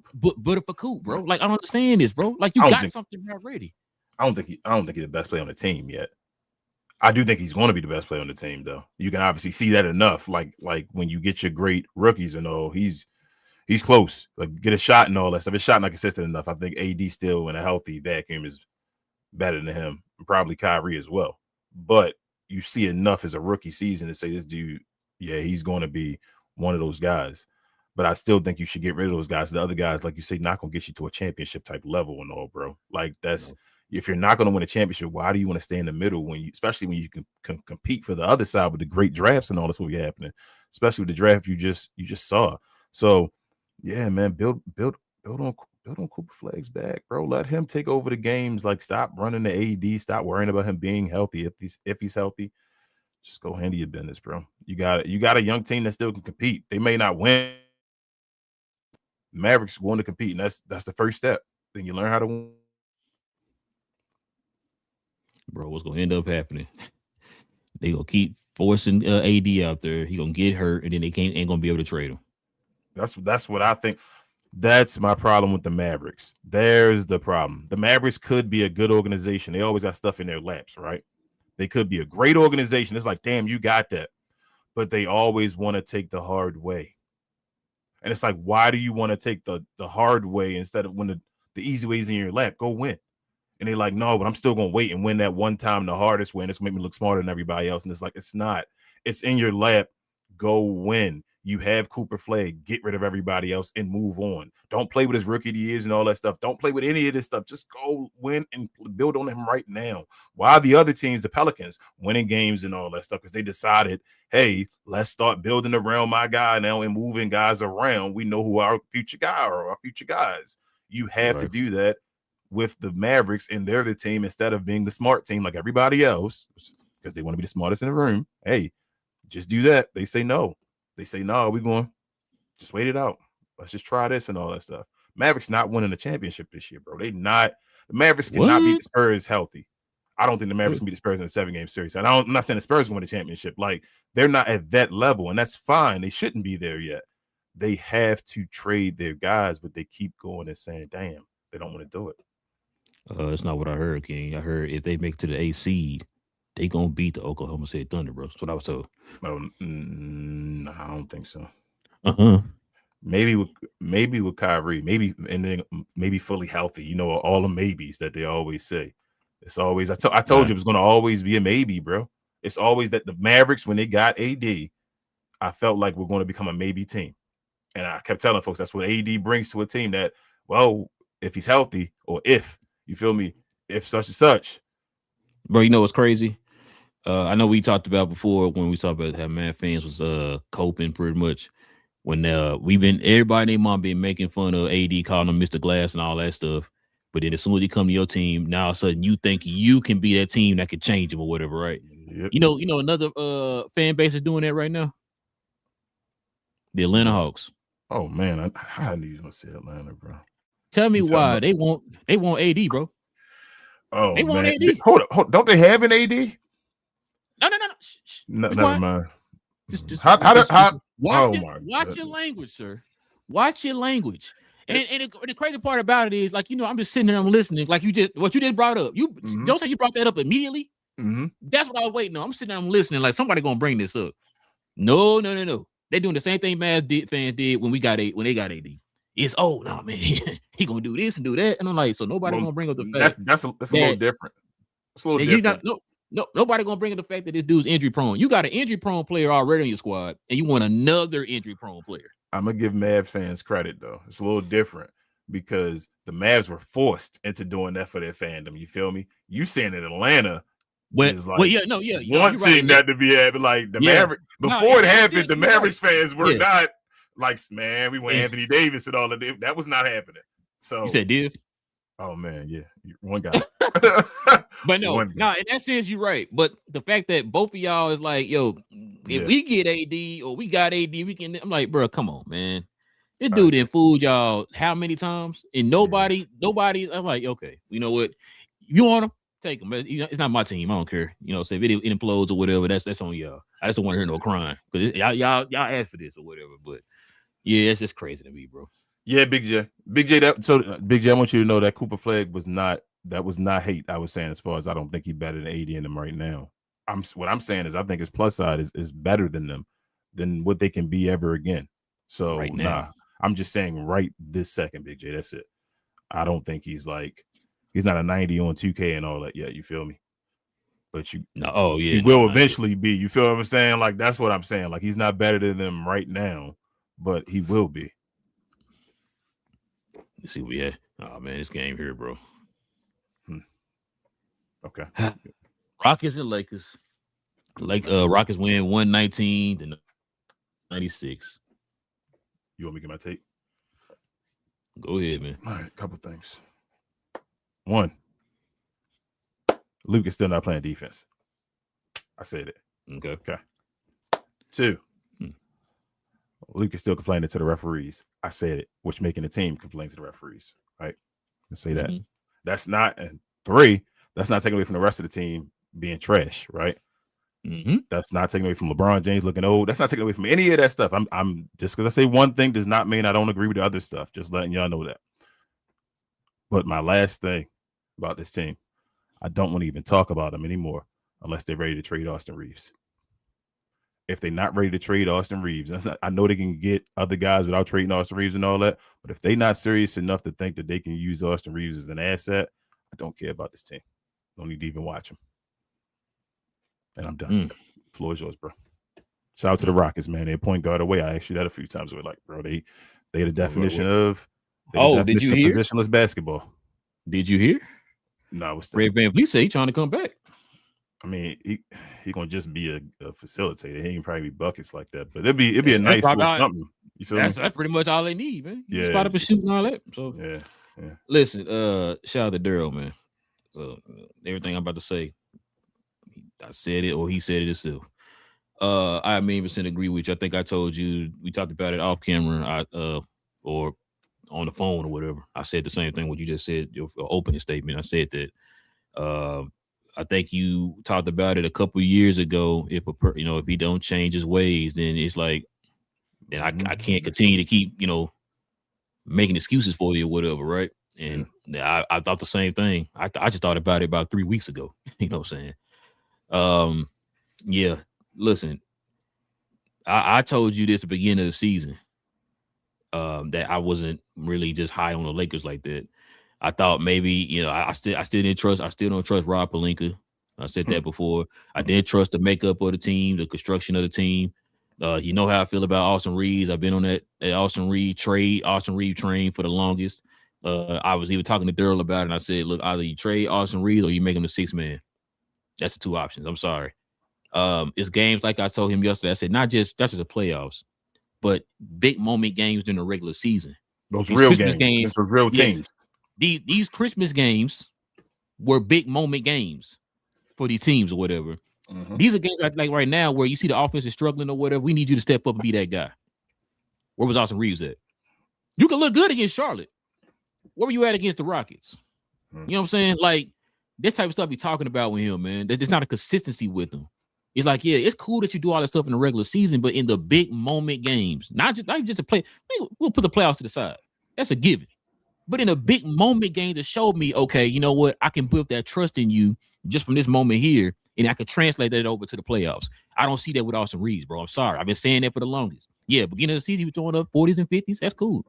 Coop, bro. Like, I don't understand this, bro. Like, you got something already. I don't think he's the best player on the team yet. I do think he's going to be the best player on the team, though. You can obviously see that enough. Like when you get your great rookies and all, he's close. Like, get a shot and all that stuff. His shot not consistent enough. I think AD still in a healthy vacuum is better than him, and probably Kyrie as well. But you see enough as a rookie season to say this dude, yeah, he's going to be one of those guys. But I still think you should get rid of those guys. The other guys, like you say, not gonna get you to a championship type level and all, bro. Like that's if you're not gonna win a championship, why do you want to stay in the middle when you, especially when you can compete for the other side with the great drafts and all that's what be happening, especially with the draft you just saw. So yeah, man, build on Cooper Flagg's back, bro. Let him take over the games. Like stop running the AD, stop worrying about him being healthy. If he's healthy, just go handle your business, bro. You got a young team that still can compete. They may not win. Mavericks want to compete, and that's the first step. Then you learn how to win. Bro, what's gonna end up happening? They gonna keep forcing AD out there. He gonna get hurt, and then they ain't gonna be able to trade him. That's what I think. That's my problem with the Mavericks. There's the problem. The Mavericks could be a good organization. They always got stuff in their laps, right? They could be a great organization. It's like, damn, you got that. But they always want to take the hard way. And it's like, why do you want to take the hard way instead of when the easy way is in your lap? Go win. And they're like, no, but I'm still going to wait and win that one time the hardest way. And it's going to make me look smarter than everybody else. And it's like, it's not. It's in your lap. Go win. You have Cooper Flagg. Get rid of everybody else and move on. Don't play with his rookie of the years and all that stuff. Don't play with any of this stuff. Just go win and build on him right now. While the other teams, the Pelicans, winning games and all that stuff, because they decided, hey, let's start building around my guy now and moving guys around. We know who our future guy or our future guys. You have to do that with the Mavericks, and they're the team instead of being the smart team like everybody else, because they want to be the smartest in the room. Hey, just do that. They say no. They say, no, we're going to just wait it out. Let's just try this and all that stuff. Mavericks not winning a championship this year, bro. The Mavericks cannot beat the Spurs healthy. I don't think the Mavericks can beat the Spurs in a 7-game series. And I'm not saying the Spurs win the championship. Like, they're not at that level, and that's fine. They shouldn't be there yet. They have to trade their guys, but they keep going and saying, damn, they don't want to do it. That's not what I heard, King. I heard if they make it to the 8th seed, they gonna beat the Oklahoma City Thunder, bro. That's what I was told. No, I don't think so. Maybe with Kyrie, maybe fully healthy. You know, all the maybes that they always say. It's always I told you it was going to always be a maybe, bro. It's always that the Mavericks, when they got AD, I felt like we're going to become a maybe team, and I kept telling folks that's what AD brings to a team. That, well, if he's healthy, or if you feel me, if such and such. Bro, you know what's crazy? I know we talked about before when we talked about how Mad fans was coping pretty much when everybody and their mom been making fun of AD, calling him Mr. Glass and all that stuff. But then as soon as he come to your team, now all of a sudden you think you can be that team that could change him or whatever, right? Yep. You know another fan base is doing that right now. The Atlanta Hawks. Oh man, I knew you were gonna say Atlanta, bro. Tell me why they want AD, bro. Oh, they want AD. Hold up. Don't they have an AD? No. Never mind. Watch your language, sir. Watch your language. And the crazy part about it is, like, I'm just sitting there, I'm listening. Like what you just brought up. You don't say you brought that up immediately. That's what I was waiting on. I'm sitting there, I'm listening. Like somebody gonna bring this up. No. They're doing the same thing fans did when they got AD. It's no man, he gonna do this and do that, and I'm like, so nobody gonna bring up the fact that's a little different. It's a little different. Nobody gonna bring up the fact that this dude's injury prone. You got an injury prone player already on your squad, and you want another injury prone player. I'm gonna give Mavs fans credit though. It's a little different because the Mavs were forced into doing that for their fandom. You feel me? You saying that Atlanta is like wanting that to be happening. Like the Mavericks before it happened, the Mavericks fans were not like, man, we want Anthony Davis and all of that. That was not happening. So you said Div? Oh man, yeah, one guy. But no, in that sense, you're right. But the fact that both of y'all is like, yo, if we get AD or we got AD, we can. I'm like, bro, come on, man. This dude done fooled y'all how many times? And nobody. I'm like, okay, you know what? You want him? Take him. But it's not my team. I don't care. So if it implodes or whatever, that's on y'all. I just don't want to hear no crying because y'all asked for this or whatever. But yeah, it's just crazy to me, bro. Yeah, Big J. Big J, I want you to know that Cooper Flagg was not hate. I was saying as far as I don't think he's better than AD in them right now. What I'm saying is I think his plus side is better than them, than what they can be ever again. So right now. I'm just saying right this second, Big J. That's it. I don't think he's not a 90 on 2K and all that yet. You feel me? But he will eventually be. You feel what I'm saying? Like that's what I'm saying. Like he's not better than them right now. but he will be. Let's see what we had. Oh man, this game here, bro. Okay. Rockets and Lakers. Rockets win 119 to 96. You want me to get my take? Go ahead, man. All right, couple things. One, Luke is still not playing defense. I said it. Okay. Two, Luke is still complaining to the referees. I said it, which making the team complain to the referees. Right? Let's say that. That's not, and three, that's not taking away from the rest of the team being trash, right? That's not taking away from LeBron James looking old. That's not taking away from any of that stuff. I'm just because I say one thing does not mean I don't agree with the other stuff. Just letting y'all know that. But my last thing about this team, I don't want to even talk about them anymore unless they're ready to trade Austin Reeves. If they're not ready to trade Austin Reeves, I know they can get other guys without trading Austin Reeves and all that. But if they're not serious enough to think that they can use Austin Reeves as an asset, I don't care about this team. Don't need to even watch them. And I'm done. Floor is yours, bro. Shout out to the Rockets, man. They're point guard away. I asked you that a few times. We're like, bro, they the definition of did you hear positionless basketball. Did you hear? No, I was Fred VanVleet say he's trying to come back. I mean, he gonna just be a facilitator. He ain't probably be buckets like that, but it'd be a nice little something. You feel me? That's pretty much all they need, man. You spot up and shoot and all that. So yeah. Listen, shout out to Daryl, man. So everything I'm about to say, I said it or he said it himself. I 100% agree with you. I think I told you we talked about it off camera, or on the phone or whatever. I said the same thing what you just said, your opening statement. I said that. I think you talked about it a couple of years ago. If he don't change his ways, then it's like, then I can't continue to keep making excuses for you or whatever, right? And I thought the same thing. I just thought about it about 3 weeks ago. You know what I'm saying? Yeah. Listen, I told you this at the beginning of the season, that I wasn't really just high on the Lakers like that. I thought maybe, I still don't trust Rob Pelinka. I said that before. I didn't trust the makeup of the team, the construction of the team. You know how I feel about Austin Reeves. I've been on that Austin Reeves train for the longest. I was even talking to Daryl about it, and I said, look, either you trade Austin Reeves or you make him the sixth man. That's the two options. I'm sorry. It's games like I told him yesterday. I said, that's just the playoffs, but big moment games during the regular season. Those real games. Those real teams. These Christmas games were big moment games for these teams or whatever. These are games like right now where you see the offense is struggling or whatever. We need you to step up and be that guy. Where was Austin Reeves at? You can look good against Charlotte. Where were you at against the Rockets? You know what I'm saying? Like, this type of stuff we talking about with him, man. There's not a consistency with him. It's like, yeah, it's cool that you do all that stuff in the regular season, but in the big moment games, not just a play. We'll put the playoffs to the side. That's a given. But in a big moment game to show me, okay, you know what? I can build that trust in you just from this moment here, and I can translate that over to the playoffs. I don't see that with Austin Reeves, bro. I'm sorry. I've been saying that for the longest. Yeah, beginning of the season, he was throwing up 40s and 50s. That's cool.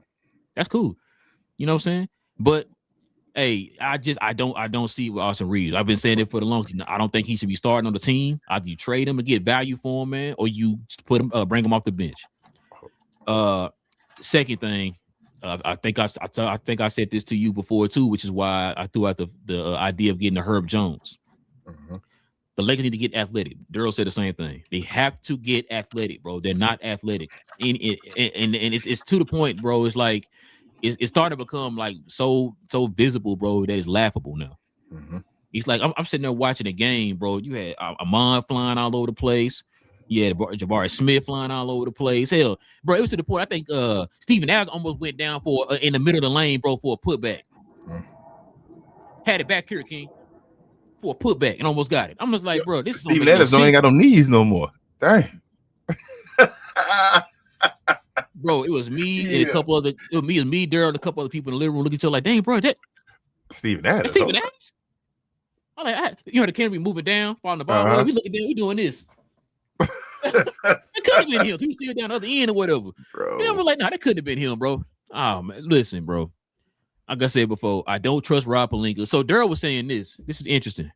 You know what I'm saying? But hey, I don't see it with Austin Reeves. I've been saying it for the longest. I don't think he should be starting on the team. Either you trade him and get value for him, man, or you put him, bring him off the bench. Second thing, I think I said this to you before too, which is why I threw out the idea of getting the Herb Jones. The Lakers need to get athletic. Daryl said the same thing. They have to get athletic, bro. They're not athletic, and it's to the point, bro. It's like it's starting to become like so visible, bro, that it's laughable now. It's like I'm sitting there watching a game, bro. You had Amon flying all over the place. You had Jabari Smith flying all over the place. Hell, bro, it was to the point I think Steven Adams almost went down for in the middle of the lane, bro, for a putback. Had it back here, King, for a putback and almost got it. I'm just like, bro, this is Steven Adams ain't got no knees no more. Dang. Bro, it was me and a couple other. It was me, Daryl, and a couple other people in the living room looking at each other like, dang, bro, that Steven Adams. Steven Adams. I'm like, the camera be moving down, falling the ball. We looking down, we doing this. It could have been him. He was still down the other end or whatever. Bro. Yeah, we're like, that couldn't have been him, bro. Oh man, listen, bro. Like I said before, I don't trust Rob Pelinka. So Daryl was saying this. This is interesting.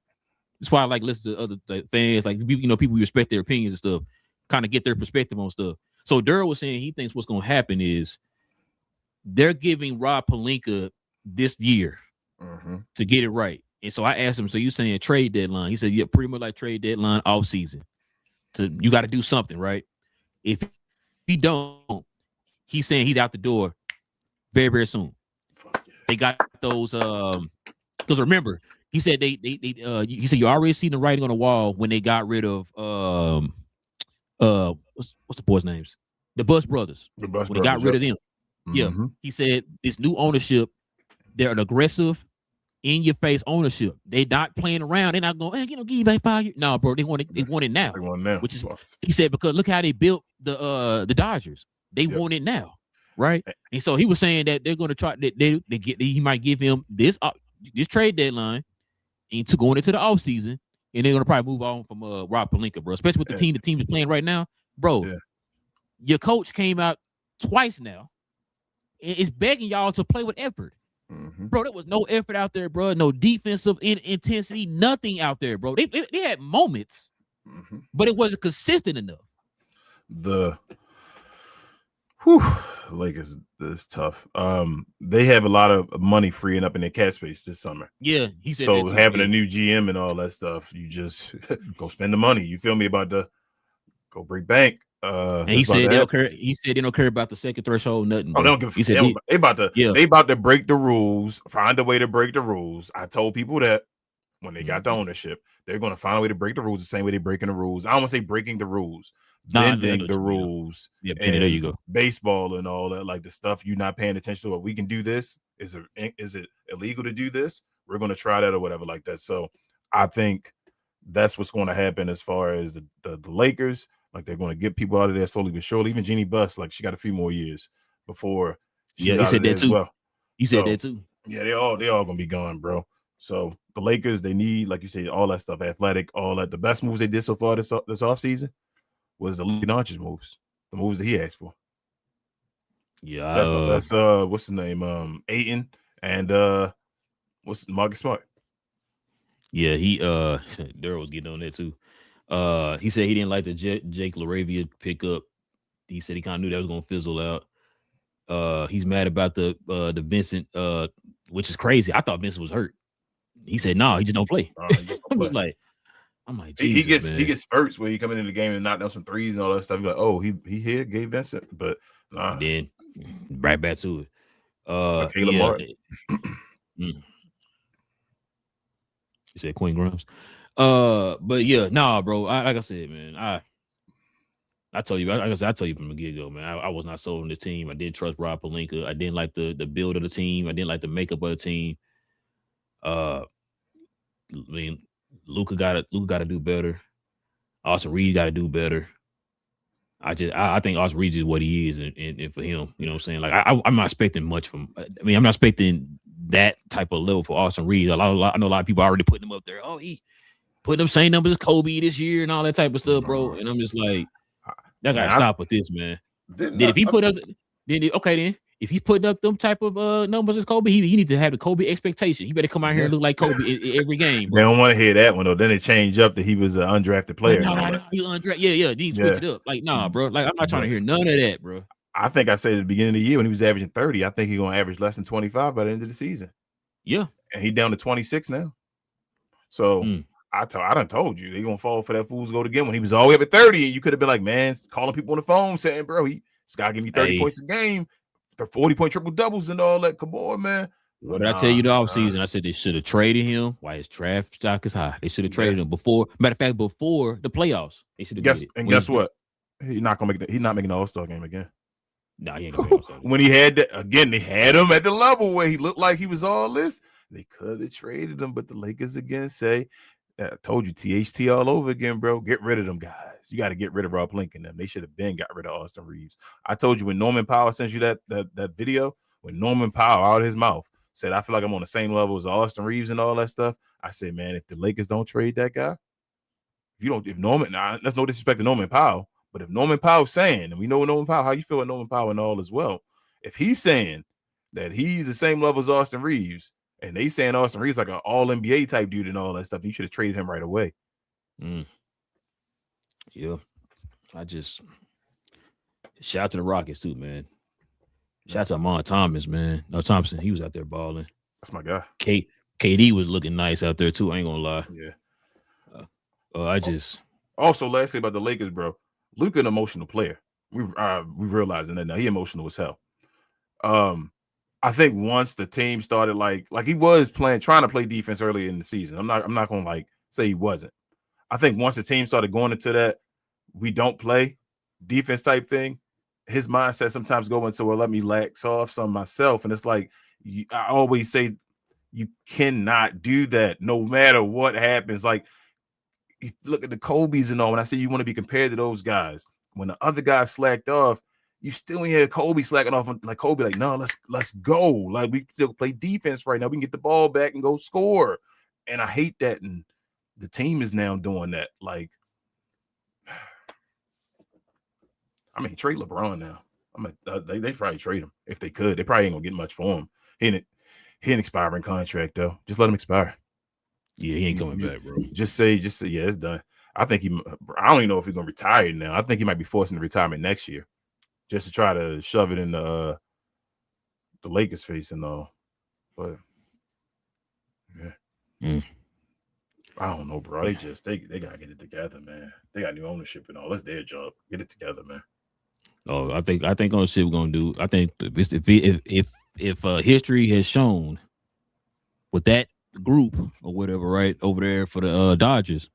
That's why I like listen to other fans, like people we respect their opinions and stuff, kind of get their perspective on stuff. So Durrell was saying he thinks what's going to happen is they're giving Rob Pelinka this year to get it right. And so I asked him, so you saying trade deadline? He said, yeah, pretty much like trade deadline off season. So you got to do something, right? If he don't, he's saying he's out the door very, very soon. They got those because remember, he said he said you already seen the writing on the wall when they got rid of what's the boys' names? The Bus Brothers. The Bus when Brothers, they got rid of them. Yeah. He said this new ownership, they're an aggressive, in your face ownership. They're not playing around. They're not going, give you back 5 years. No, bro, they want it now. They want it now. Which is he said, because look how they built the Dodgers. They want it now. Right. And so he was saying that they're going to try he might give him this trade deadline and to going into the offseason, and they're going to probably move on from Rob Pelinka, bro. Especially with the team is playing right now, bro. Yeah. Your coach came out twice now and is begging y'all to play with effort. Bro, there was no effort out there, bro. No defensive intensity, nothing out there, bro. They had moments, but it wasn't consistent enough. The Lakers is tough. They have a lot of money freeing up in their cap space this summer. Yeah, he said so. Having a new GM and all that stuff, you just go spend the money. You feel me? About to go break bank. And he said they don't care. He said they don't care about the second threshold, nothing. Bro. Oh, they don't give a fuck. They about to break the rules, find a way to break the rules. I told people that when they got the ownership, they're going to find a way to break the rules the same way they're breaking the rules. I don't want to say breaking the rules, bending the rules. Yeah, Penny, there you go. Baseball and all that, like the stuff you're not paying attention to. We can do this. Is it illegal to do this? We're going to try that or whatever like that. So I think that's what's going to happen as far as the Lakers. Like they're going to get people out of there slowly but surely. Even Jeannie Buss, like she got a few more years before. He said that too. Well. He said that too. Yeah, they all gonna be gone, bro. So the Lakers, they need, like you say, all that stuff, athletic, all that. The best moves they did so far this offseason was the Luka Doncic moves, the moves that he asked for. Yeah, that's what's his name, Ayton, and what's Marcus Smart. Yeah, he Daryl was getting on that too. He said he didn't like the Jake LaRavia pickup. He said he kind of knew that was gonna fizzle out. He's mad about the Vincent, which is crazy. I thought Vincent was hurt. He said no, he just don't play. I'm like, he gets spurts where he coming in the game and knock down some threes and all that stuff. He's like, oh, he here gave Vincent, but nah. Then right back to it. Caleb Martin. You said Quinn Grimes. But yeah, nah, bro. Like I said, man, I told you, I told you from the get-go, man. I was not sold on the team. I didn't trust Rob Pelinka. I didn't like the build of the team. I didn't like the makeup of the team. I mean, Luka got to do better. Austin Reed got to do better. I think Austin Reed is what he is, and for him, you know what I'm saying? Like I'm not expecting much from. I mean, I'm not expecting that type of level for Austin Reed. I know a lot of people already putting him up there. Oh, he putting up same numbers as Kobe this year and all that type of stuff, bro. And I'm just like, y'all gotta stop with this, man. If he's putting up them type of numbers as Kobe, he needs to have the Kobe expectation. He better come out here and look like Kobe in every game. Bro. They don't want to hear that one though. Then they change up that he was an undrafted player. No, he undrafted. Yeah. Then switch it up. Like, nah, bro. Like, I'm not trying to hear none of that, bro. I think I said at the beginning of the year when he was averaging 30, I think he's gonna average less than 25 by the end of the season. Yeah, and he's down to 26 now. So I done told you they're gonna fall for that fool's gold again when he was all the way up at 30, and you could have been like, man, calling people on the phone saying, bro, he's gotta give me 30 points a game, the 40-point triple doubles and all that. Come on, man. What did I tell you the offseason? I said they should have traded him while his draft stock is high. They should have traded him before. Matter of fact, before the playoffs, they should have. Guess what? He's not gonna make. He's not making the All-Star game again. No, he ain't gonna make All-Star game. When he had that again, they had him at the level where he looked like he was all this. They could have traded him, but the Lakers again say, I told you, THT all over again, bro. Get rid of them guys. You got to get rid of Rob Pelinka and them. They should have got rid of Austin Reeves. I told you when Norman Powell sent you that video, when Norman Powell out of his mouth said, I feel like I'm on the same level as Austin Reeves and all that stuff. I said, man, if the Lakers don't trade that guy, that's no disrespect to Norman Powell, but if Norman Powell's saying, and we know Norman Powell, how you feel with Norman Powell and all as well, if he's saying that he's the same level as Austin Reeves, and they saying Austin Reeves like an all-NBA type dude and all that stuff, you should have traded him right away. Yeah. Shout out to the Rockets too, man. Shout out to Amon Thomas, man. No Thompson, he was out there balling. That's my guy. KD was looking nice out there too. I ain't gonna lie. Yeah. I just Also, lastly about the Lakers, bro. Luka an emotional player. We realizing that now. He emotional as hell. I think once the team started like he was trying to play defense early in the season. I'm not gonna like say he wasn't. I think once the team started going into that we don't play defense type thing, his mindset sometimes go into, well, let me lax off some myself. And it's like, I always say, you cannot do that no matter what happens. Like, you look at the Kobe's and all, when I say you want to be compared to those guys, when the other guys slacked off, you still hear Kobe slacking off. Like Kobe, like, no, let's go. Like, we still play defense right now. We can get the ball back and go score. And I hate that. And the team is now doing that. Like, I mean, trade LeBron now. They probably trade him if they could. They probably ain't gonna get much for him. He an expiring contract though. Just let him expire. Yeah, he ain't coming back, bro. Just say, yeah, it's done. I think I don't even know if he's gonna retire now. I think he might be forced into retirement next year, just to try to shove it in the Lakers' face and all. But yeah, I don't know, bro. They gotta get it together, man. They got new ownership and all. That's their job. Get it together, man. Oh, I think on the shit we're gonna do. I think if history has shown with that group or whatever, right over there for the Dodgers,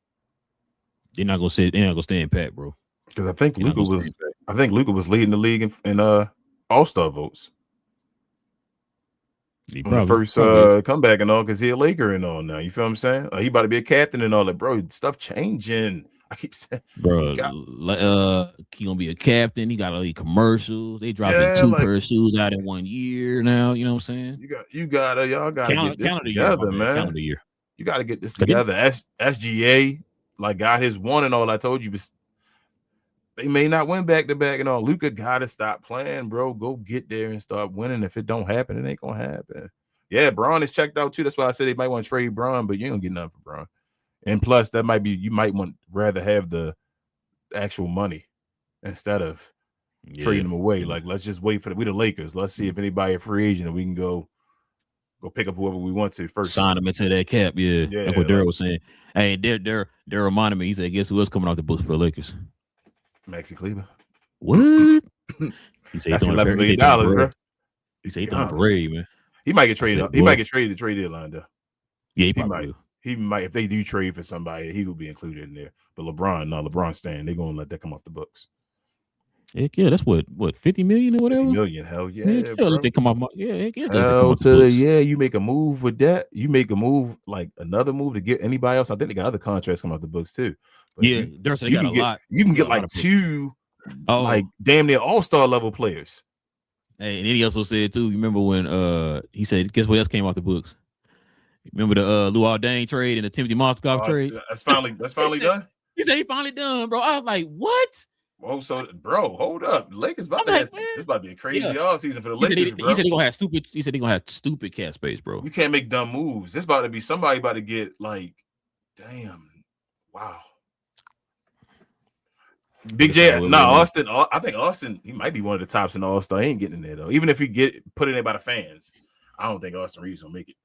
they're not gonna stay in pat, bro. Because I think Luka was leading the league in All-Star votes. The first comeback and all, because he a Laker and all now. You feel what I'm saying? He about to be a captain and all that, bro. Stuff changing. I keep saying, bro, he gonna be a captain. He got all these commercials. They dropping 2 pair of shoes out in 1 year now. You know what I'm saying? Y'all gotta get this together, man. Calendar year. You gotta get this together. SGA got his one and all. I told you, they may not win back to back and all. Luka gotta stop playing, bro. Go get there and start winning. If it don't happen, it ain't gonna happen. Yeah, Braun is checked out too. That's why I said they might want to trade Braun, but you ain't gonna get nothing for Braun. And plus, that might be, you might rather have the actual money instead of trading them away. Like, let's just wait for we the Lakers. Let's see if anybody a free agent and we can go pick up whoever we want to first. Sign them into that cap. Yeah. That's what Daryl was saying. Hey, Daryl reminded me. He said, guess who else coming off the books for the Lakers? Maxi Kleber. What? He said that's $11 million, bro. He said he's throwing a parade, man. He might get traded. He might get traded to trade deadline though. Yeah, he probably will. He might, if they do trade for somebody, he will be included in there. But LeBron's staying. They're gonna let that come off the books. Heck yeah, that's what 50 million or whatever. 50 million, hell yeah. Let they come off. You make a move with that. You make a move like another move to get anybody else. I think they got other contracts come off the books too. But yeah, they got a lot. You can get like 2, like damn near all-star level players. Hey, and then he also said too. You remember when he said, guess what else came off the books? Remember the Lou Dang trade and the Timothy Moskov trades? That's finally done. He said he finally done, bro. I was like, what? Oh, so bro, hold up. Lakers this about to be a crazy offseason for the Lakers. He said he gonna have stupid. He said he gonna have stupid cap space, bro. You can't make dumb moves. This about to be somebody about to get like, damn, wow. Big J, Austin. I think Austin, he might be one of the tops in All-Star. He ain't getting in there though. Even if he put it in by the fans, I don't think Austin Reeves will make it.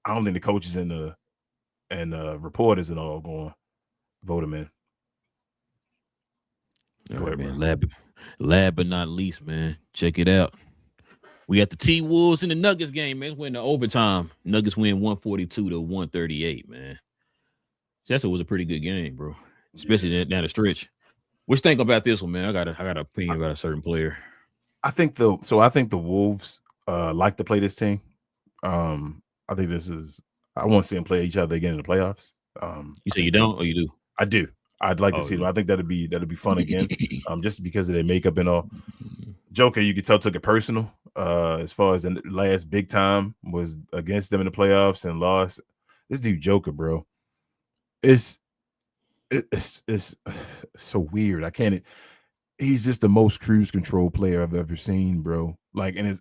I don't think the coaches and the reporters and all going to vote him in. All right, man. Last but not least, man. Check it out. We got the T-Wolves in the Nuggets game, man. It's winning the overtime. Nuggets win 142-138, man. That was a pretty good game, bro. Especially down the stretch. What you think about this one, man? I got an opinion about a certain player. I think the Wolves like to play this team. I think I want to see them play each other again in the playoffs. You say you don't or you do? I do. I'd like to see them. I think that'd be fun again. Just because of their makeup and all. Joker, you could tell, took it personal. As far as the last big time was against them in the playoffs and lost. This dude Joker, bro. It's so weird. I can't. He's just the most cruise control player I've ever seen, bro. Like, and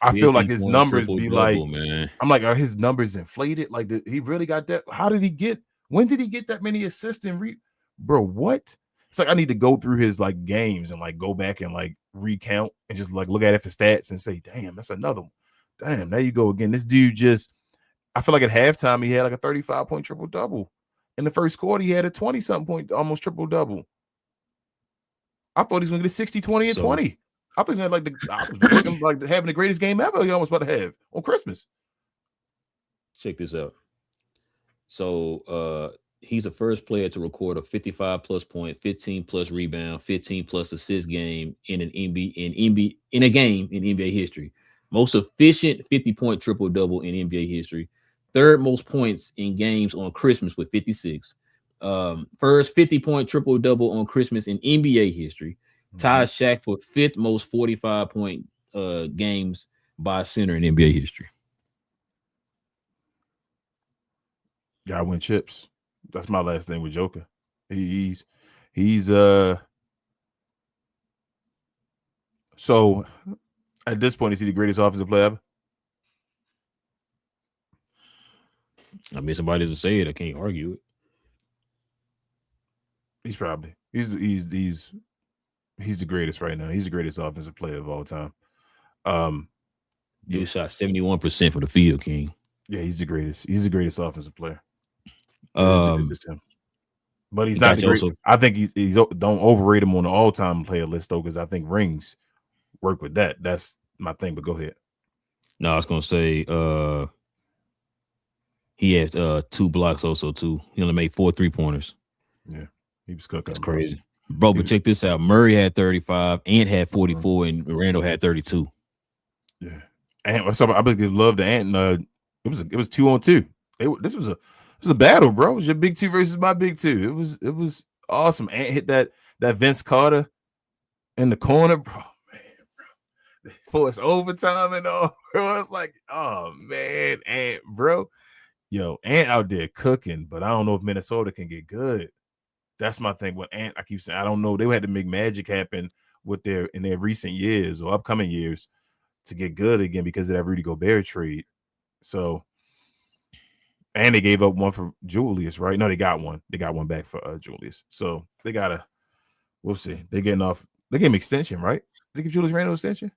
I feel like his numbers be like, man. I'm like, are his numbers inflated? Like, he really got that? How did he get? When did he get that many assists and bro? What? it's like I need to go through his like games and like go back and like recount and just like look at it for stats and say, damn, that's another one. Damn, there you go again. This dude just, I feel like at halftime he had like a 35-point triple double. In the first quarter, he had a 20-something point, almost triple double. I thought he was gonna get a 60, 20, and 20. I thought he had like like having the greatest game ever. He almost about to have on Christmas. Check this out. So he's the first player to record a 55+ point, 15+ rebound, 15+ assist game in an NBA in a game in NBA history. Most efficient 50-point triple double in NBA history. Third most points in games on Christmas with 56. First 50-point triple double on Christmas in NBA history. Ties Shaq for fifth most 45-point games by a center in NBA history. Gotta win chips. That's my last thing with Joker. He's so at this point, is he the greatest offensive player ever? I mean, somebody doesn't say it, I can't argue it. He's probably he's the greatest right now. He's the greatest offensive player of all time. You shot 71% for the field, King. Yeah, he's the greatest. He's the greatest offensive player. But he's not the great. I think he's don't overrate him on the all-time player list though, because I think rings work with that. That's my thing. But go ahead. No, I was gonna say he had 2 blocks also too. He only made 4 3-pointers. Yeah, he was cooking. That's crazy. Bro, but check this out. Murray had 35, Ant had 44, and Randall had 32. Yeah. Ant, I love the Ant. It was 2-on-2. This was a battle, bro. It was your big two versus my big two. It was awesome. Ant hit that Vince Carter in the corner, bro. Man, bro. Forced overtime and all, bro. It's like, oh man, Ant, bro. Yo, Ant out there cooking, but I don't know if Minnesota can get good. That's my thing with Ant. I keep saying I don't know. They had to make magic happen in their recent years or upcoming years to get good again because of that Rudy Gobert trade. So, and they gave up one for Julius, right? No, they got one. They got one back for Julius. So we'll see. They gave him extension, right? Did they give Julius Randle extension?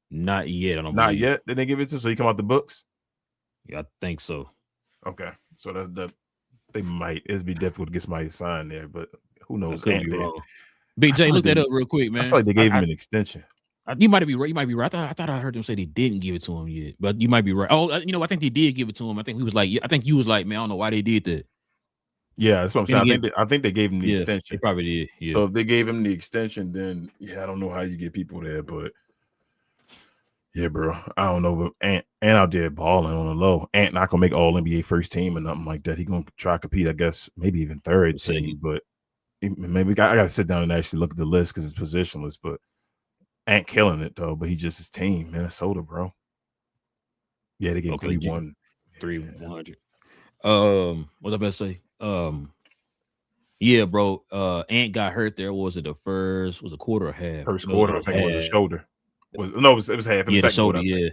Not yet. Not yet. Did they give it to him so he come out the books? Yeah, I think so. Okay, so that they might. It'd be difficult to get somebody signed there, but who knows? Could be wrong. Big J, look that up real quick, man. I feel like they gave him an extension. You might be right. You might be right. I thought I heard them say they didn't give it to him yet, but you might be right. Oh, I think they did give it to him. I think he was like, I think you was like, man, I don't know why they did that. Yeah, that's what I'm saying. I think they gave him the extension. They probably did. Yeah. So if they gave him the extension, then I don't know how you get people there, but yeah, bro, I don't know. But Ant out there balling on the low. Ant not gonna make All NBA first team or nothing like that. He gonna try to compete, I guess, maybe even third team. But maybe I gotta sit down and actually look at the list because it's positionless. But Ant killing it though. But he just his team, Minnesota, bro. Yeah, they gave 3-1. 3-100. What was I about to say? Yeah, bro. Ant got hurt there. Was it the first? Was a quarter or half? First quarter, I think it was a shoulder. It was half. Yeah, the shoulder. Yeah.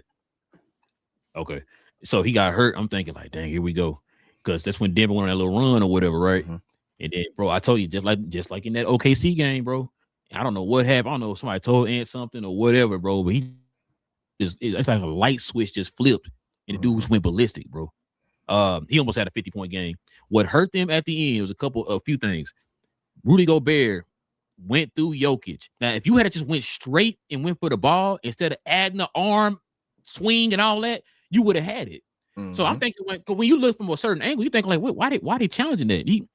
Okay, so he got hurt. I'm thinking like, dang, here we go, because that's when Denver went on that little run or whatever, right? Mm-hmm. And then, bro, I told you just like in that OKC game, bro. I don't know what happened. I don't know if somebody told Ant something or whatever, bro. But it's like a light switch just flipped, and the dude went ballistic, bro. He almost had a 50-point game. What hurt them at the end was a few things. Rudy Gobert went through Jokic. Now, if you had just went straight and went for the ball instead of adding the arm swing and all that, you would have had it. Mm-hmm. So I'm thinking when you look from a certain angle, you think like, why they challenging that?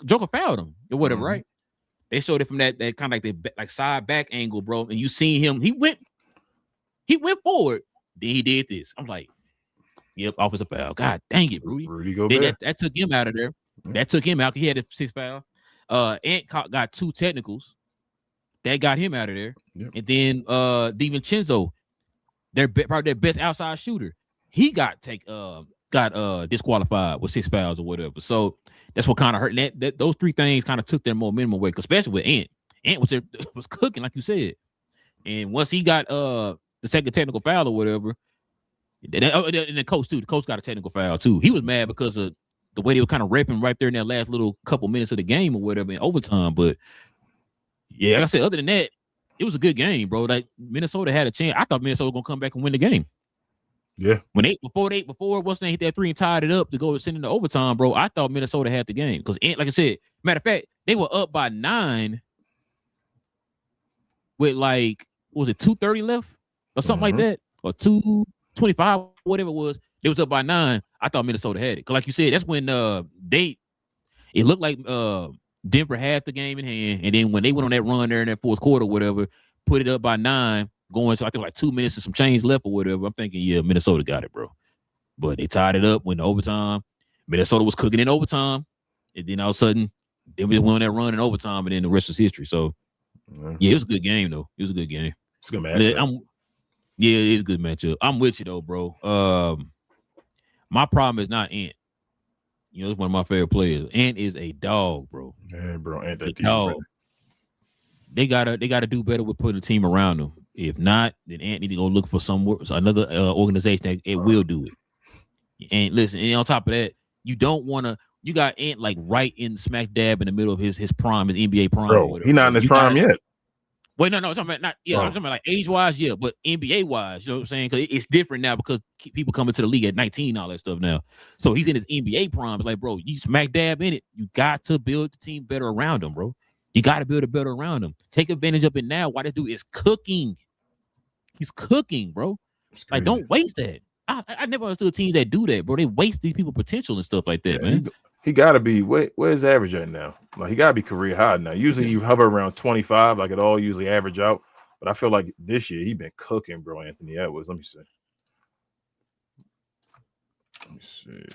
Joker fouled him or whatever, right? They showed it from that kind of like side back angle, bro. And you seen him. He went forward. Then he did this. I'm like, yep, offensive foul. God dang it, Rudy Gobert. That took him out of there. Mm-hmm. That took him out. He had a 6 foul. Ant got 2 technicals. That got him out of there. Yep. And then DiVincenzo, probably their best outside shooter, he got disqualified with 6 fouls or whatever. So that's what kind of hurt. That those 3 things kind of took their momentum away, especially with Ant. Ant was cooking, like you said. And once he got the second technical foul or whatever, and the coach too. The coach got a technical foul too. He was mad because of the way they were kind of repping right there in that last little couple minutes of the game or whatever in overtime. But Yeah, like I said, other than that, it was a good game, bro. Like Minnesota had a chance. I thought Minnesota was gonna come back and win the game. Yeah. Before Weston hit that 3 and tied it up to go send into overtime, bro. I thought Minnesota had the game because, like I said, matter of fact, they were up by 9 with like, what was it, 2:30 left or something like that, or 2:25, whatever it was. They was up by 9. I thought Minnesota had it because, like you said, that's when it looked like Denver had the game in hand, and then when they went on that run there in that fourth quarter, whatever, put it up by 9. Going to, I think, like 2 minutes and some change left or whatever. I'm thinking, yeah, Minnesota got it, bro. But they tied it up, went to overtime. Minnesota was cooking in overtime. And then all of a sudden, they went on that run in overtime, and then the rest was history. So, yeah, it was a good game, though. It was a good game. It's a good matchup. Yeah, it's a good matchup. I'm with you, though, bro. My problem is not Ant. You know, it's one of my favorite players. Ant is a dog, bro. Yeah, bro. Ant that dog. They gotta do better with putting a team around them. If not, then Ant need to go look for another organization that it will do it. And listen, and on top of that, you don't want to. You got Ant like right in smack dab in the middle of his prime, his NBA prime. Bro, he's not in his prime yet. Wait, no, I'm talking about I'm talking about like age wise, yeah, but NBA wise, you know what I'm saying? Because it's different now because people coming to the league at 19, all that stuff now. So he's in his NBA prime. It's like, bro, you smack dab in it. You got to build the team better around him, bro. You got to build it better around him. Take advantage of it now. Why this dude is cooking. He's cooking, bro. Like, don't waste that. I never understood teams that do that, bro. They waste these people's potential and stuff like that, man. He got to be, where's his average at now? Like, he got to be career high now. Usually you hover around 25, like it all usually average out. But I feel like this year he been cooking, bro, Anthony Edwards. Let me see.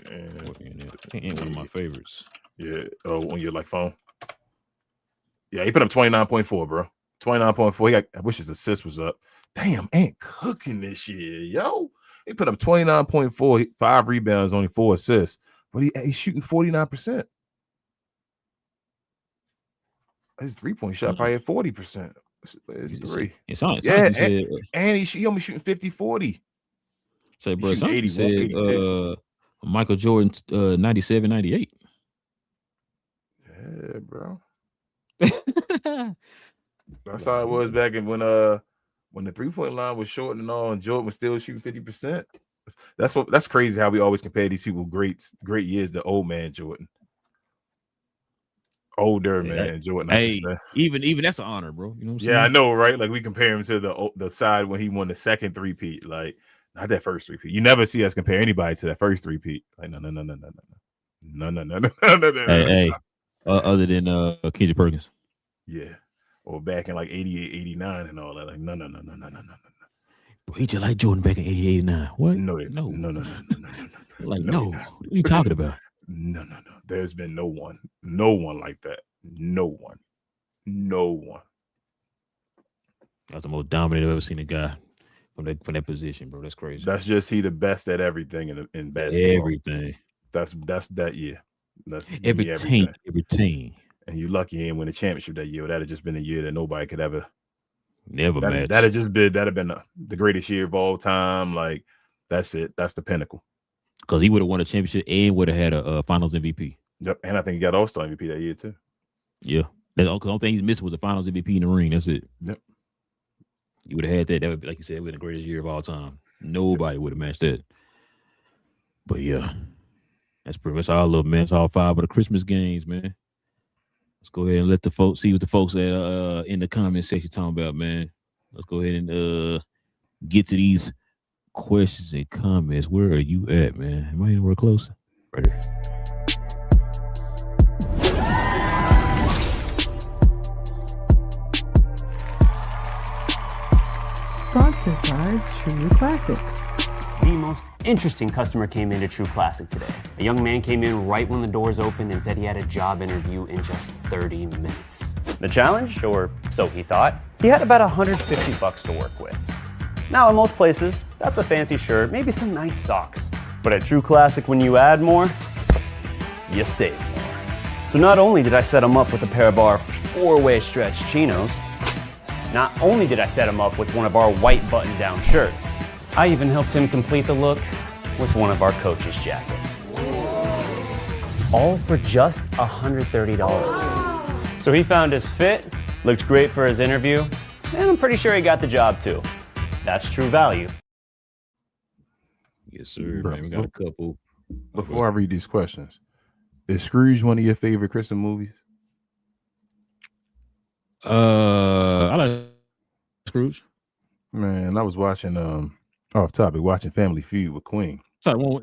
And one of my favorites. Yeah. Oh, on your like phone. Yeah, he put up 29.4, bro. 29.4. I wish his assist was up. Damn, Ant cooking this year, yo. He put up 29.4, 5 rebounds, only 4 assists. But he's shooting 49%. His 3-point shot probably at 40%. It's 3. And he only shooting 50-40. Say, bro, somebody said Michael Jordan 97, 98. Yeah, bro. That's how it was back in when the 3-point line was short and all, and Jordan was still shooting 50%. That's crazy how we always compare these people great years to old man Jordan. Older man Jordan. Hey, even that's an honor, bro. You know what I'm saying? I know, right? Like we compare him to the side when he won the second 3-peat, like not that first 3-peat. You never see us compare anybody to that first 3-peat. Like no. Hey, other than Kendrick Perkins. Yeah. Or back in like 88, 89 and all that. Like no. Bro, he just like Jordan back in 88, 89. What? No. Like, no. What are you talking about? No. There's been no one like that. No one. That's the most dominant I've ever seen a guy from that position, bro. That's crazy. That's just he the best at everything in basketball. Everything. That's that year. That's everything. And you lucky he didn't win a championship that year. That'd have just been a year that nobody could ever match. That'd have been the greatest year of all time. Like that's it. That's the pinnacle. Because he would have won a championship and would have had a Finals MVP. Yep, and I think he got All-Star MVP that year too. Yeah, the only thing he's missing was the Finals MVP in the ring. That's it. Yep. You would have had that. That would be, like you said, would have been the greatest year of all time. Nobody would have matched that. But yeah, that's pretty much all of, man. It's all 5 of the Christmas games, man. Let's go ahead and let the folks see what the folks that in the comment section talking about, man. Let's go ahead and get to these questions and comments. Where are you at, man? Am I anywhere close? Right here. Sponsored by True Classic. The most interesting customer came into True Classic today. A young man came in right when the doors opened and said he had a job interview in just 30 minutes. The challenge, or so he thought, he had about $150 to work with. Now, in most places, that's a fancy shirt, maybe some nice socks. But at True Classic, when you add more, you save more. So not only did I set him up with a pair of our 4-way stretch chinos, not only did I set him up with one of our white button-down shirts, I even helped him complete the look with one of our coach's jackets. All for just $130. So he found his fit, Looked great for his interview, and I'm pretty sure he got the job too. That's true value. Yes, sir, Bro, man. We got a couple. Before I read these questions, is Scrooge one of your favorite Christmas movies? I like Scrooge. Man, I was watching off topic, watching Family Feud with Queen. The one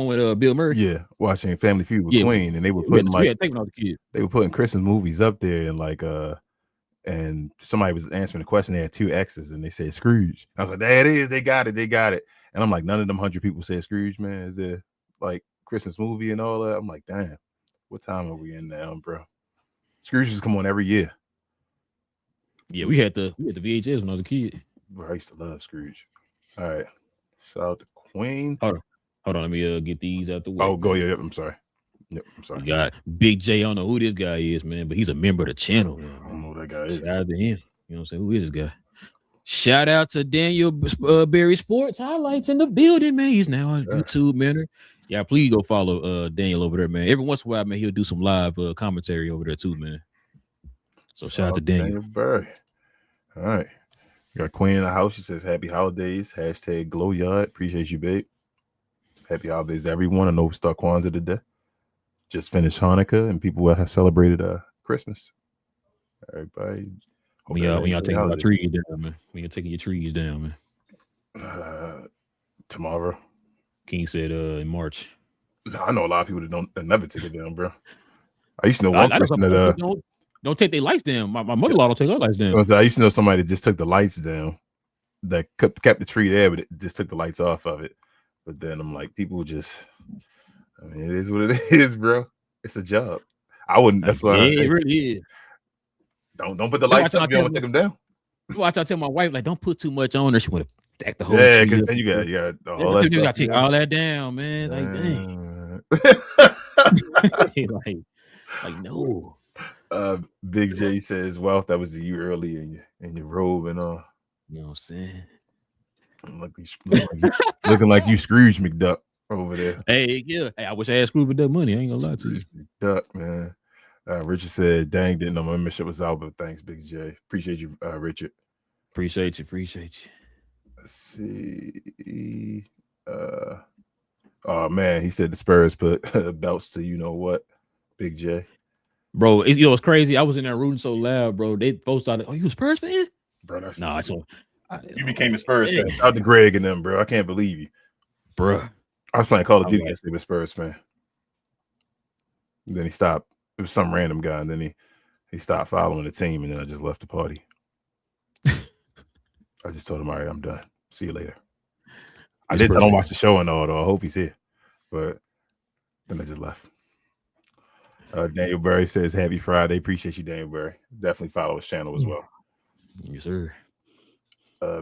with Bill Murray. Yeah, watching Family Feud with Yeah, Queen, and they were we putting had taken all the kids. they were putting Christmas movies up there, and like and somebody was answering the question. They had two X's, and they said Scrooge. I was like, there it is. They got it. And I'm like, none of them 100 people said Scrooge, man. Is there like Christmas movie and all that? I'm like, damn, what time are we in now, bro? Scrooge just come on every year. Yeah, we had the VHS when I was a kid. Bro, I used to love Scrooge. All right, shout out to Queen. Hold on, let me get these out the way. Oh, go yeah. I'm sorry. Yep, I'm sorry. We got Big J. I don't know who this guy is, man, but he's a member of the channel. Man. I don't know who that guy is. Shout out to him. You know what I'm saying? Who is this guy? Shout out to Daniel Berry Sports Highlights in the building, man. He's now on YouTube, man. Yeah, please go follow Daniel over there, man. Every once in a while, man, he'll do some live commentary over there too, man. So shout out to Daniel Berry. All right. We got Queen in the house. She says, happy holidays. # GloYard. Appreciate you, babe. Happy holidays, everyone. I know we start Kwanzaa today. Just finished Hanukkah, and people have celebrated Christmas. Everybody. When y'all taking your trees down, man. When you're taking your trees down, man. Tomorrow. King said in March. No, I know a lot of people that never take it down, bro. I used to know one person that don't take their lights down. My mother-in-law don't take her lights down. I used to know somebody that just took the lights down, that kept the tree there, but it just took the lights off of it. But then I'm like, people just, I mean, it is what it is, bro. It's a job. I wouldn't. That's why. It really is. Don't put the lights up. You don't take them down. Watch, I tell my wife, like, don't put too much on her. She want to stack the whole. Yeah, because then you got all that stuff. You got to take all that down, man. Like, dang. like no. Big J says, "Well, that was you early in your robe and all." You know what I'm saying? Looking like you Scrooge McDuck over there. Hey, yeah. Hey, I wish I had Scrooge McDuck money. I ain't gonna lie to you. McDuck, man. Richard said, "Dang, didn't know my membership was out, but thanks, Big J. Appreciate you, Richard. Appreciate you. Let's see. Oh man, he said the Spurs put belts to you know what, Big J. Bro, it's crazy. I was in there rooting so loud, bro. They both started. Oh, you a Spurs fan? Bro, that's you became a Spurs fan. Out to Greg and them, bro. I can't believe you, bro. I was playing Call of Duty yesterday with Spurs fan. And then he stopped. It was some random guy, and then he stopped following the team, and then I just left the party. I just told him, all right, I'm done. See you later. I did tell him watch the show and all, though. I hope he's here. But then I just left. Daniel Berry says, happy Friday. Appreciate you, Daniel Berry. Definitely follow his channel as well. Yes, sir.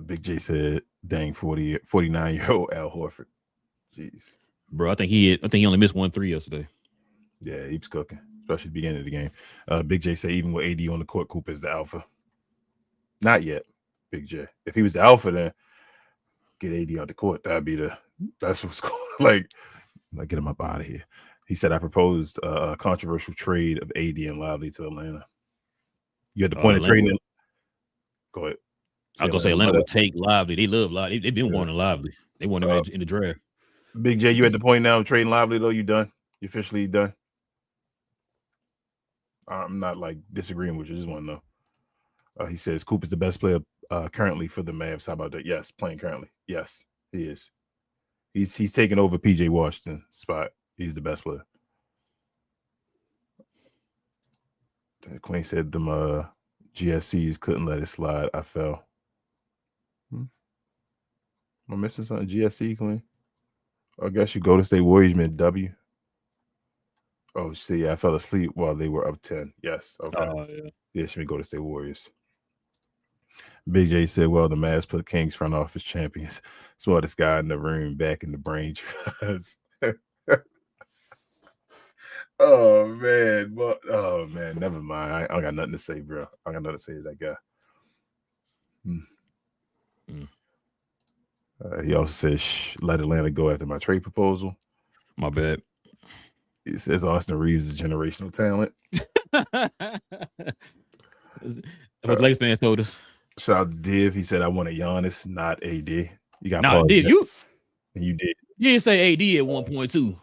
Big J said, dang, 49-year-old Al Horford. Jeez. Bro, I think he only missed 1 3 yesterday. Yeah, he was cooking, especially the beginning of the game. Big J said, even with AD on the court, Cooper is the alpha. Not yet, Big J. If he was the alpha, then get AD out the court. That's what's going on. Like, get him up out of here. He said, I proposed a controversial trade of AD and Lively to Atlanta. You had the point of trading. Go ahead. I was going to say Atlanta would take Lively. They love Lively. They've been wanting Lively. They want him in the draft. Big J, you at the point now of trading Lively, though? You done? You officially done? I'm not disagreeing with you. Just want to know. He says Cooper's the best player currently for the Mavs. How about that? Yes, playing currently. Yes, he is. He's taking over PJ Washington's spot. He's the best player. The Queen said them GSCs couldn't let it slide. I fell. Am I missing something? GSC, Queen? I guess you go to State Warriors meant W. Oh, see, I fell asleep while they were up 10. Yes. Okay. Yeah, should we go to State Warriors? Big J said, well, the Mavs put Kings front office champions. Smartest guy in the room, back in the brain trust. Oh man, never mind. I got nothing to say, bro. I got nothing to say to that guy. He also says, let Atlanta go after my trade proposal. My bad. He says Austin Reeves is a generational talent. what the Lakers fans told us. Shout out to Div. He said, I want a Giannis, not AD. You got Nah, Div, you did. did say AD at one point too.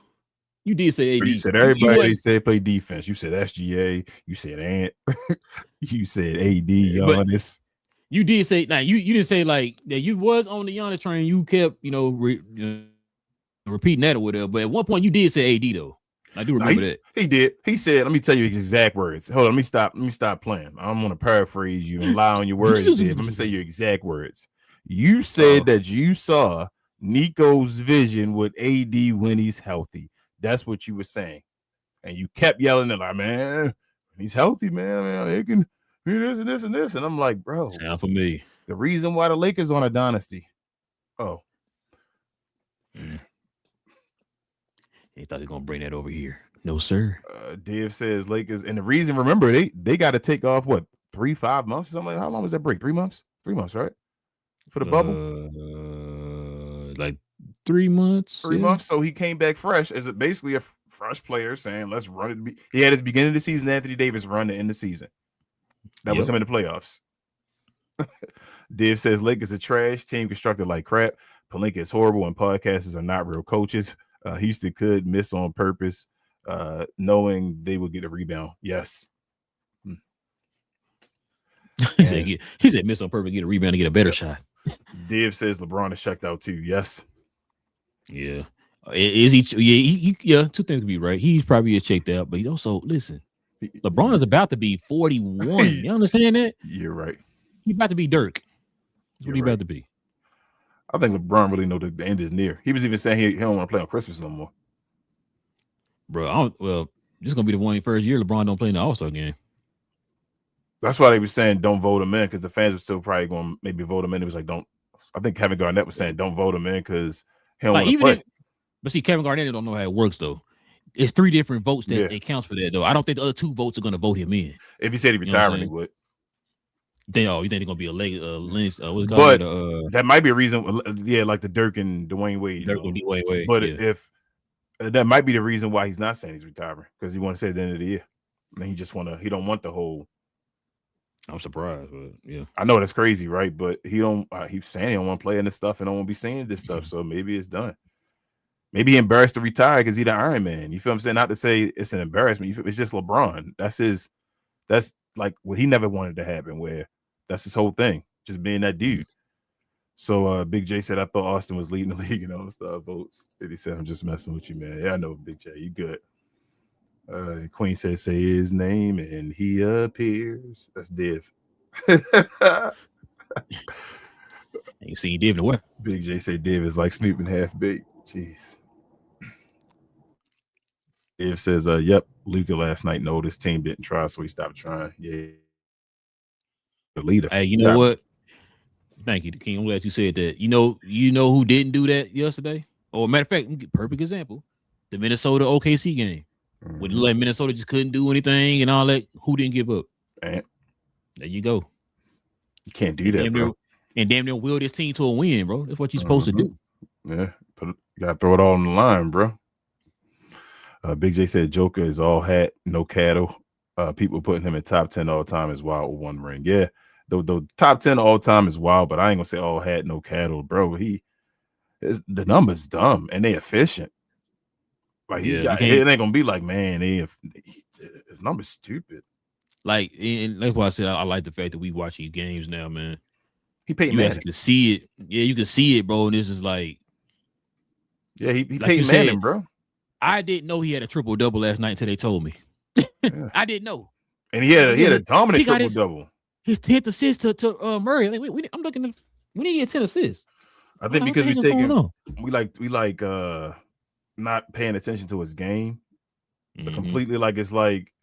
You did say AD. You said everybody said play defense. You said SGA. You said Ant. You said AD, Giannis. You did say now you didn't say like that you was on the Giannis train. You kept repeating that or whatever. But at one point you did say AD though. I do remember that. He did. He said, let me tell you his exact words. Hold on, let me stop playing. I'm gonna paraphrase you and lie on your words. Let me say your exact words. You said that you saw Nico's vision with AD when he's healthy. That's what you were saying. And you kept yelling at like, man, he's healthy, man. It can be this and this and this. And I'm like, bro, sound for me. The reason why the Lakers on a dynasty. Oh. He thought he was gonna bring that over here. No, sir. Div says Lakers, and the reason, remember, they got to take off what 3-5 months or something. How long was that break? 3 months? 3 months, right? For the bubble, like 3 months. 3 months. So he came back fresh as basically a fresh player saying, "Let's run it." He had his beginning of the season. Anthony Davis run to end the season. That was him in the playoffs. Div says Lakers are trash team constructed like crap. Pelinka is horrible, and podcasters are not real coaches. Houston could miss on purpose, knowing they would get a rebound. Yes. He said miss on purpose, get a rebound to get a better shot. Div says LeBron is checked out too. Yes. Yeah. Is he? Yeah. Two things could be right. He's probably checked out, but he also LeBron is about to be 41. You understand that? You're right. He's about to be Dirk. That's what he's about to be. I think LeBron really know the end is near. He was even saying he don't want to play on Christmas no more. Bro, this is gonna be the first year LeBron don't play in the All-Star game. That's why they were saying don't vote him in, because the fans were still probably going to maybe vote him in. It was like I think Kevin Garnett was saying don't vote him in because he don't want to play. But see, Kevin Garnett don't know how it works though. It's 3 different votes that it counts for that though. I don't think the other 2 votes are gonna vote him in. If he said he retired, he would. You think they're gonna be a Lennox? But that might be a reason. Yeah, like the Dirk and Dwayne Wade. Dwayne Wade. But if that might be the reason why he's not saying he's retiring, because he want to say at the end of the year, and he don't want the whole. I'm surprised, but yeah, I know that's crazy, right? But he's saying he don't want to play in this stuff and don't want to be saying this stuff, so maybe it's done. Maybe he embarrassed to retire because he's the Iron Man. You feel what I'm saying? Not to say it's an embarrassment. It's just LeBron. That's like what he never wanted to happen, where that's his whole thing, just being that dude. So Big J said, I thought Austin was leading the league in all-star votes. And he said, I'm just messing with you, man. Yeah, I know, Big J. You good. Queen said, say his name, and he appears. That's Div. Ain't seen Div in a while. Big J said Div is like Snoop and half baked. Jeez. Div says, yep, Luka last night. No, this team didn't try, so he stopped trying. Yeah. The leader. Hey, you know what? Thank you, King. I'm glad you said that. You know who didn't do that yesterday? Or matter of fact, perfect example. The Minnesota OKC game. When like Minnesota just couldn't do anything and all that, who didn't give up? Man. There you go. You can't do that, bro. And damn near will this team to a win, bro. That's what you're supposed to do. Yeah. You gotta throw it all on the line, bro. Big J said Joker is all hat, no cattle. People putting him in top 10 all time is wild with 1 ring. Yeah, the top 10 all time is wild, but I ain't gonna say all hat, no cattle, bro. The number's dumb and they efficient. Like it ain't gonna be like, man, his number's stupid. Like, and that's why I said I like the fact that we watch these games now, man. He paid Manning. You can see it. Yeah, you can see it, bro. And this is like, yeah, he like paid Manning, bro. I didn't know he had a triple-double last night until they told me. Yeah. I didn't know. And he had a dominant triple-double. His 10th assist to Murray. Like, I'm looking at when he get 10 assists. I think because we like not paying attention to his game. But completely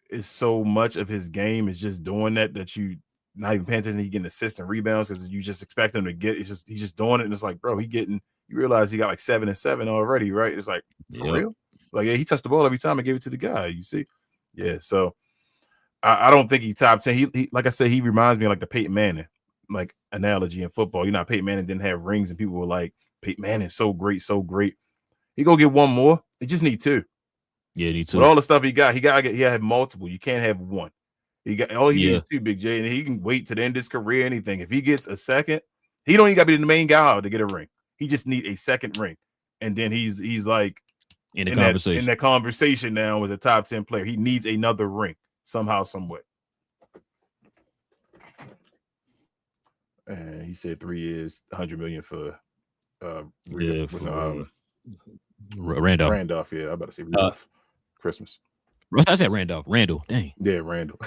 it's so much of his game is just doing that you not even paying attention. He getting assists and rebounds because you just expect him to get. He's just doing it, and it's like, bro, you realize he got like 7 and 7 already, right? It's like, for real? Like, yeah, he touched the ball every time and gave it to the guy. You see, yeah. So I don't think he top 10. He like I said, he reminds me of like the Peyton Manning like analogy in football. You know, Peyton Manning didn't have rings, and people were like, Peyton Manning's so great, so great. He go get 1 more. He just need 2. Yeah, need 2. With all the stuff he got, he had multiple. You can't have 1. He got all he needs to Big J, and he can wait to the end of his career. Anything if he gets a second, he don't even got to be the main guy to get a ring. He just need a second ring, and then he's like in the conversation. In that conversation now with a top 10 player. He needs another ring somehow, some way. And he said 3 years, 100 million for Randolph. Randolph, yeah, I'm about to say Rudolph. Christmas. I said Randolph. Randall, dang. Yeah, Randall.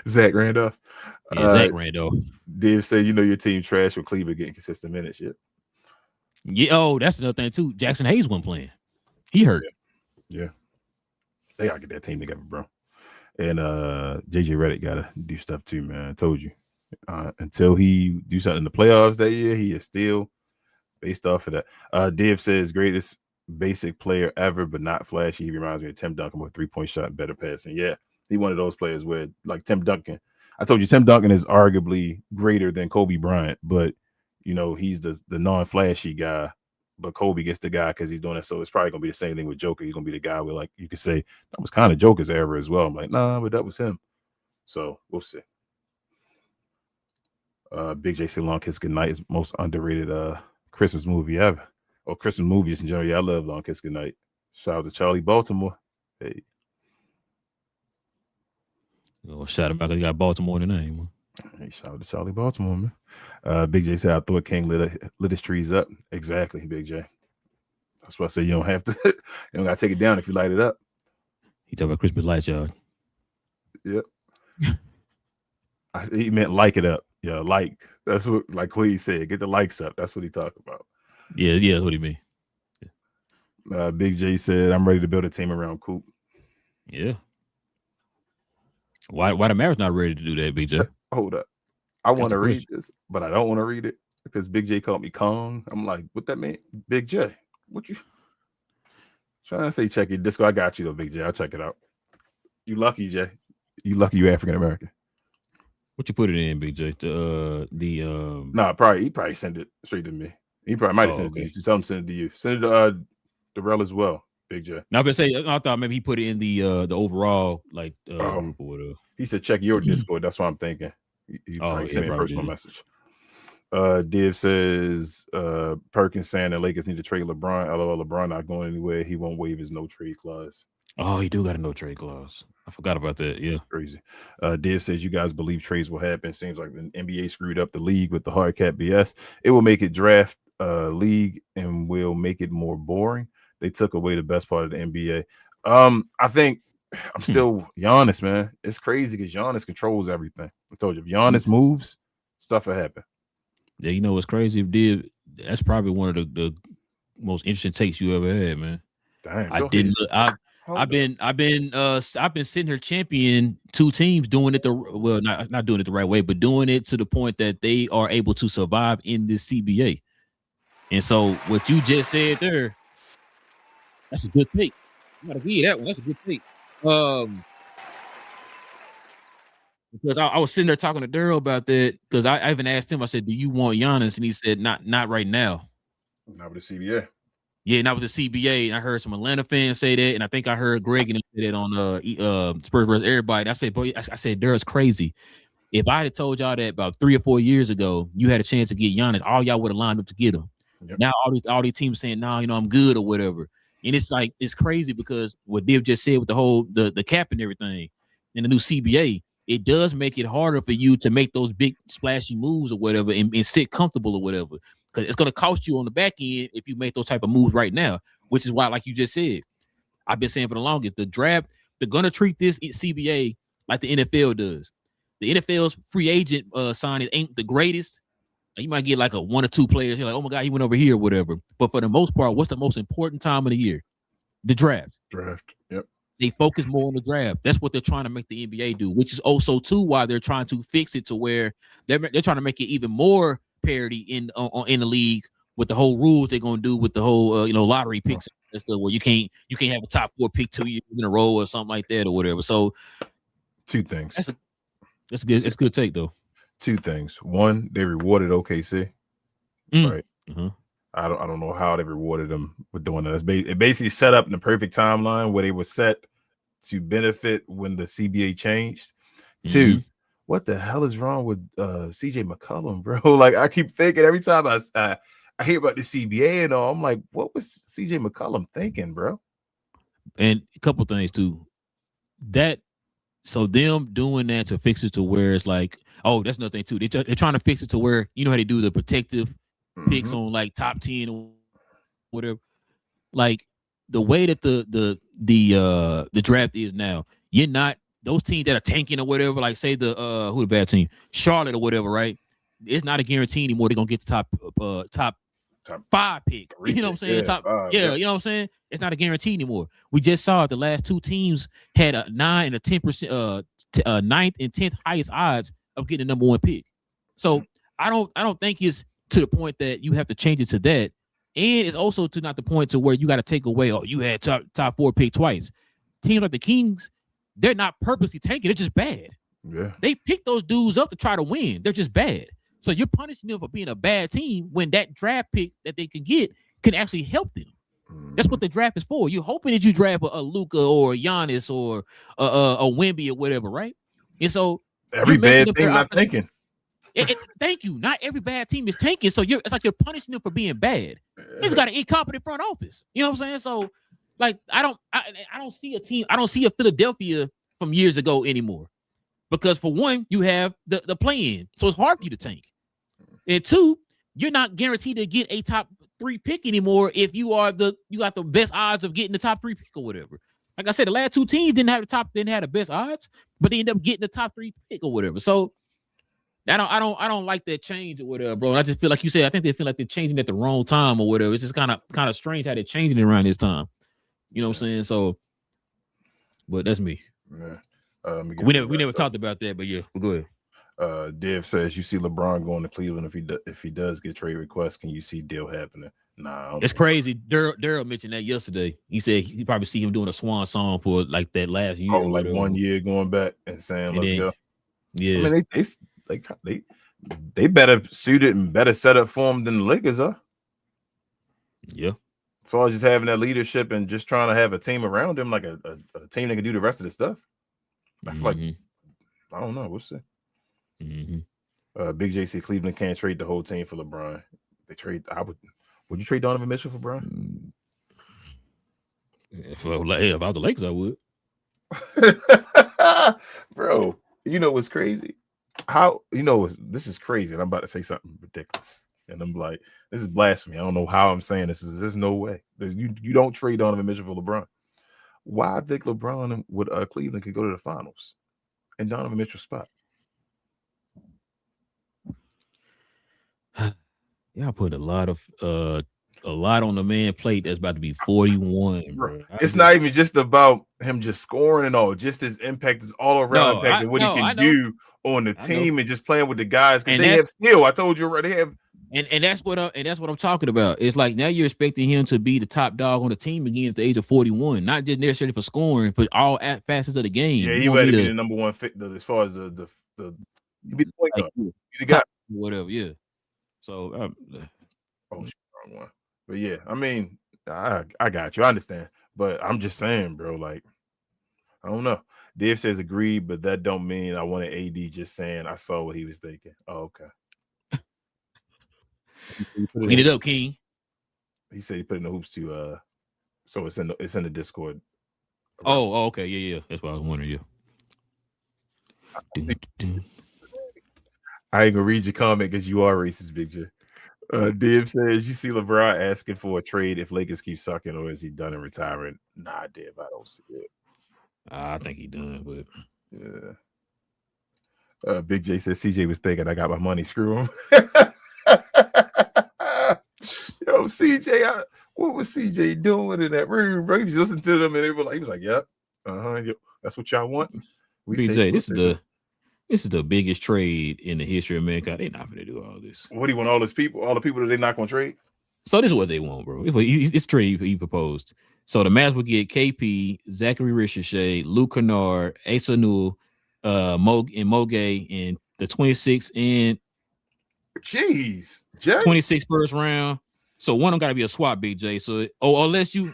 Zach Randolph. Yeah, Zach Randolph. Dave said, you know, your team trash with Cleveland getting consistent minutes. Yeah. Oh, that's another thing too. Jackson Hayes wasn't playing. He hurt. Yeah. They gotta get that team together, bro. And JJ Redick gotta do stuff too, man. I told you. Until he do something in the playoffs that year, he is still based off of that. Div says greatest basic player ever, but not flashy. He reminds me of Tim Duncan with 3-point shot and better passing. Yeah, he one of those players where, like Tim Duncan. I told you Tim Duncan is arguably greater than Kobe Bryant, but you know he's the non-flashy guy. But Kobe gets the guy because he's doing it. So it's probably gonna be the same thing with Joker. He's gonna be the guy where, like, you could say that was kind of Joker's era as well. I'm like, nah, but that was him. So we'll see. Big J said Long Kiss Goodnight is most underrated Christmas movie ever. Or Christmas movies in general. Yeah, I love Long Kiss Goodnight. Shout out to Charlie Baltimore. Hey. Oh, shout out because he got Baltimore in the name. Hey, shout out to Charlie Baltimore, man. Big J said I thought King lit his trees up. Exactly, Big J. That's why I say you don't have to, you don't gotta take it down if you light it up. He talking about Christmas lights, y'all. Yep. He meant like it up. Yeah, like. That's what, like what he said. Get the likes up. That's what he talked about. Yeah, that's what he mean. Yeah. Big J said, I'm ready to build a team around Coop. Yeah. Why the Mavericks not ready to do that, Big J? Hold up. I want to read this, but I don't want to read it because Big J called me Kong. I'm like, what that mean? Big J, what you trying to say? Check your Disco. I got you though, Big J. I'll check it out. You lucky, Jay. You lucky you African American. What you put it in, Big J? Nah, he probably sent it straight to me. He probably might have sent it to you. You tell him to send it to you. Send it to Relle as well, Big J. Now, but I thought maybe he put it in the overall group or whatever. He said check your Discord. That's what I'm thinking. He probably sent me a personal message. Div says Perkins saying the Lakers need to trade LeBron. LOL, LeBron not going anywhere. He won't waive his no trade clause. Oh, he do got a no trade clause. I forgot about that. Yeah, that's crazy. Div says you guys believe trades will happen. Seems like the NBA screwed up the league with the hard cap BS. It will make it draft league and will make it more boring. They took away the best part of the NBA. I think I'm still Giannis, man. It's crazy because Giannis controls everything. I told you, if Giannis moves, stuff will happen. Yeah, you know what's crazy? If Div, that's probably one of the most interesting takes you ever had, man. Damn, I've been sitting here championing two teams doing it not doing it the right way, but doing it to the point that they are able to survive in this CBA. And so what you just said there, that's a good take. You gotta give you that one. That's a good take. Because I was sitting there talking to Daryl about that because I even asked him. I said, "Do you want Giannis?" And he said, "Not right now." Not with the CBA. Yeah, not with the CBA. And I heard some Atlanta fans say that, and I think I heard Greg and say that on Spurs vs. Everybody. And I said, "Boy, I said Daryl's crazy. If I had told y'all that about 3 or 4 years ago, you had a chance to get Giannis, all y'all would have lined up to get him. Yep. Now all these teams saying, "No, I'm good" or whatever." And it's like it's crazy because what Div just said with the whole the cap and everything, and the new CBA. It does make it harder for you to make those big splashy moves or whatever and sit comfortable or whatever. Because it's going to cost you on the back end if you make those type of moves right now, which is why, like you just said, I've been saying for the longest, the draft, they're going to treat this CBA like the NFL does. The NFL's free agent signing ain't the greatest. You might get like a 1 or 2 players. You're like, oh my God, he went over here or whatever. But for the most part, what's the most important time of the year? The draft. Yep. They focus more on the draft. That's what they're trying to make the NBA do, which is also too why they're trying to fix it to where they're trying to make it even more parity in the league with the whole rules they're going to do with the whole lottery picks and stuff where you can't have a top 4 pick 2 years in a row or something like that or whatever. So 2 things. That's good. It's a good take though. 2 things. One, they rewarded OKC. Right. Mm-hmm. I don't know how they rewarded them with doing that. It basically set up in the perfect timeline where they were set to benefit when the CBA changed. Mm-hmm. 2, what the hell is wrong with CJ McCollum, bro? Like I keep thinking every time I hear about the CBA and all, I'm like, what was CJ McCollum thinking, bro? And a couple things too. So them doing that to fix it to where it's like, oh, that's another thing too. They're trying to fix it to where you know how they do the protective picks on like top 10 or whatever. Like the way that the draft is now, you're not those teams that are tanking or whatever. Like say the who the bad team, Charlotte or whatever, right? It's not a guarantee anymore. They're gonna get the top 5 pick. You know what I'm saying? You know what I'm saying? It's not a guarantee anymore. We just saw the last 2 teams had a 9 and a 10%, 9th and 10th highest odds of getting the number 1 pick. So I don't think it's to the point that you have to change it to that. And it's also to not the point to where you got to take away, oh, you had top 4 pick twice. Teams like the Kings, they're not purposely tanking. They're just bad. Yeah. They pick those dudes up to try to win. They're just bad. So you're punishing them for being a bad team when that draft pick that they can get can actually help them. That's what the draft is for. You're hoping that you draft a Luka or a Giannis or a Wemby or whatever, right? And so every bad team not tanking. Thank you. Not every bad team is tanking. So it's like you're punishing them for being bad. He's got an incompetent front office. You know what I'm saying? So like I don't see a team. I don't see a Philadelphia from years ago anymore. Because for one, you have the play-in. So it's hard for you to tank. And 2, you're not guaranteed to get a top 3 pick anymore if you got the best odds of getting the top 3 pick or whatever. Like I said, the last 2 teams didn't have the best odds, but they ended up getting the top 3 pick or whatever. So I don't like that change or whatever, bro. And I just feel like you said, I think they feel like they're changing at the wrong time or whatever. It's just kind of strange how they're changing it around this time. You know what I'm saying? So, but that's me. Yeah. We never talked about that, but yeah, we'll go ahead. Dev says you see LeBron going to Cleveland if he does get trade requests. Can you see deal happening? Nah, it's crazy. Daryl mentioned that yesterday. He said he probably see him doing a swan song for like that last year. Oh, like 1 year going back and saying let's go. Yeah, I mean they better suited and better set up for him than the Lakers are. Yeah. As far as just having that leadership and just trying to have a team around him, like a team that can do the rest of the stuff. I feel like I don't know. We'll see. Big J said Cleveland can't trade the whole team for LeBron. They trade. Would you trade Donovan Mitchell for Bron? If I was the Lakers, I would. Bro, you know what's crazy? This is crazy, and I'm about to say something ridiculous. And I'm like, this is blasphemy. I don't know how I'm saying this. There's no way. You don't trade Donovan Mitchell for LeBron. Why I think LeBron with Cleveland could go to the finals in Donovan Mitchell's spot? Y'all put a lot on the man plate that's about to be 41, bro. It's not even just about him just scoring and all, just his impact is all around impact and what he can do on the team and just playing with the guys because they have skill. I told you already, they have. And that's what I'm talking about. It's like now you're expecting him to be the top dog on the team again at the age of 41, not just necessarily for scoring, but all facets of the game. Yeah, he better be the number 1 fit as far as the be the point guard. The guy, whatever. Yeah. So, wrong one. But yeah, I mean, I got you. I understand, but I'm just saying, bro. Like, I don't know. Dave says agreed, but that don't mean I wanted AD. Just saying, I saw what he was thinking. Oh, okay. Clean it up, King. He said he put in the hoops to so it's in the Discord. Oh, okay, yeah. That's what I was wondering. Yeah. I ain't gonna read your comment because you are racist, Big J. Div says you see LeBron asking for a trade if Lakers keep sucking, or is he done and retiring? Nah, Div, I don't see it. I think he done, but yeah. Big J says CJ was thinking I got my money, screw him. Yo, CJ, what was CJ doing in that room, bro? He was listening to them and he was like, "Yep, that's what y'all want." Big J, this is the biggest trade in the history of mankind. They're not gonna do all this. What do you want? All the people that they're not gonna trade? So this is what they want, bro. It's trade he proposed. So the Mavs would get KP, Zachary Richardson, Luke Kennard, Asa Newell, Moge, and the 26 and 26 first round. So one of them got to be a swap, Big J. So unless you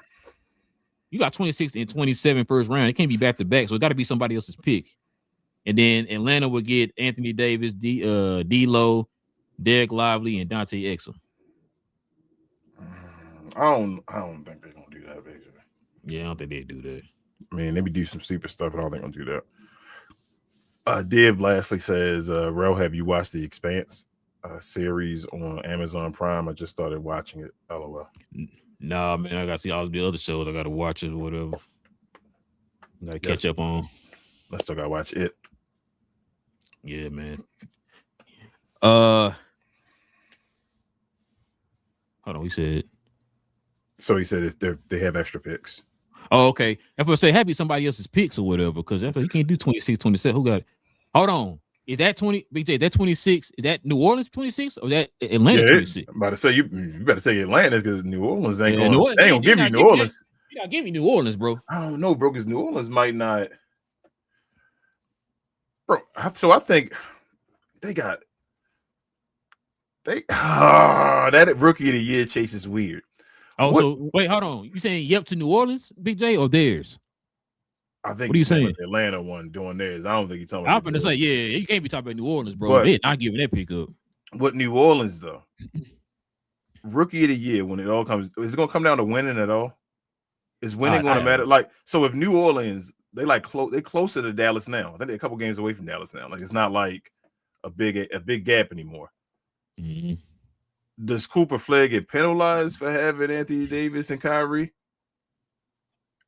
You got 26 and 27 first round. It can't be back to back, so it got to be somebody else's pick. And then Atlanta would get Anthony Davis, D-Lo, Derek Lively, and Dante Exum. I don't think they're gonna do that, basically. Yeah, I don't think they do that. I mean, they be do some stupid stuff, but I don't think they're gonna do that. Div lastly says, Rel, have you watched The Expanse series on Amazon Prime? I just started watching it. LOL. Nah, man, I gotta see all the other shows. I gotta watch it or whatever. I gotta catch up on. I still gotta watch it. Yeah, man. Hold on, he said. So he said they have extra picks. Oh, okay. If I say happy somebody else's picks or whatever, because he can't do 26, 27. Who got it? Hold on. Is that 20? BJ, that 26? Is that New Orleans 26 or that Atlanta 26? I'm about to say you better say Atlanta because New Orleans ain't going. Orleans, they ain't gonna give you New Orleans. You gotta give me New Orleans, bro. I don't know, bro, because New Orleans might not. Bro, so I think that rookie of the year chase is weird. Oh, so wait, hold on. You saying yep to New Orleans, Big J, or theirs? I think what are you saying? The Atlanta one doing theirs. I don't think you're talking about. I'm gonna say, yeah, you can't be talking about New Orleans, bro. They're not giving that pick up. What New Orleans though? Rookie of the year, when it all comes, is it gonna come down to winning at all? Is winning gonna matter? Like, so if New Orleans, they're closer to Dallas now. I think they're a couple games away from Dallas now. Like, it's not like a big gap anymore. Mm-hmm. Does Cooper Flag get penalized for having Anthony Davis and Kyrie?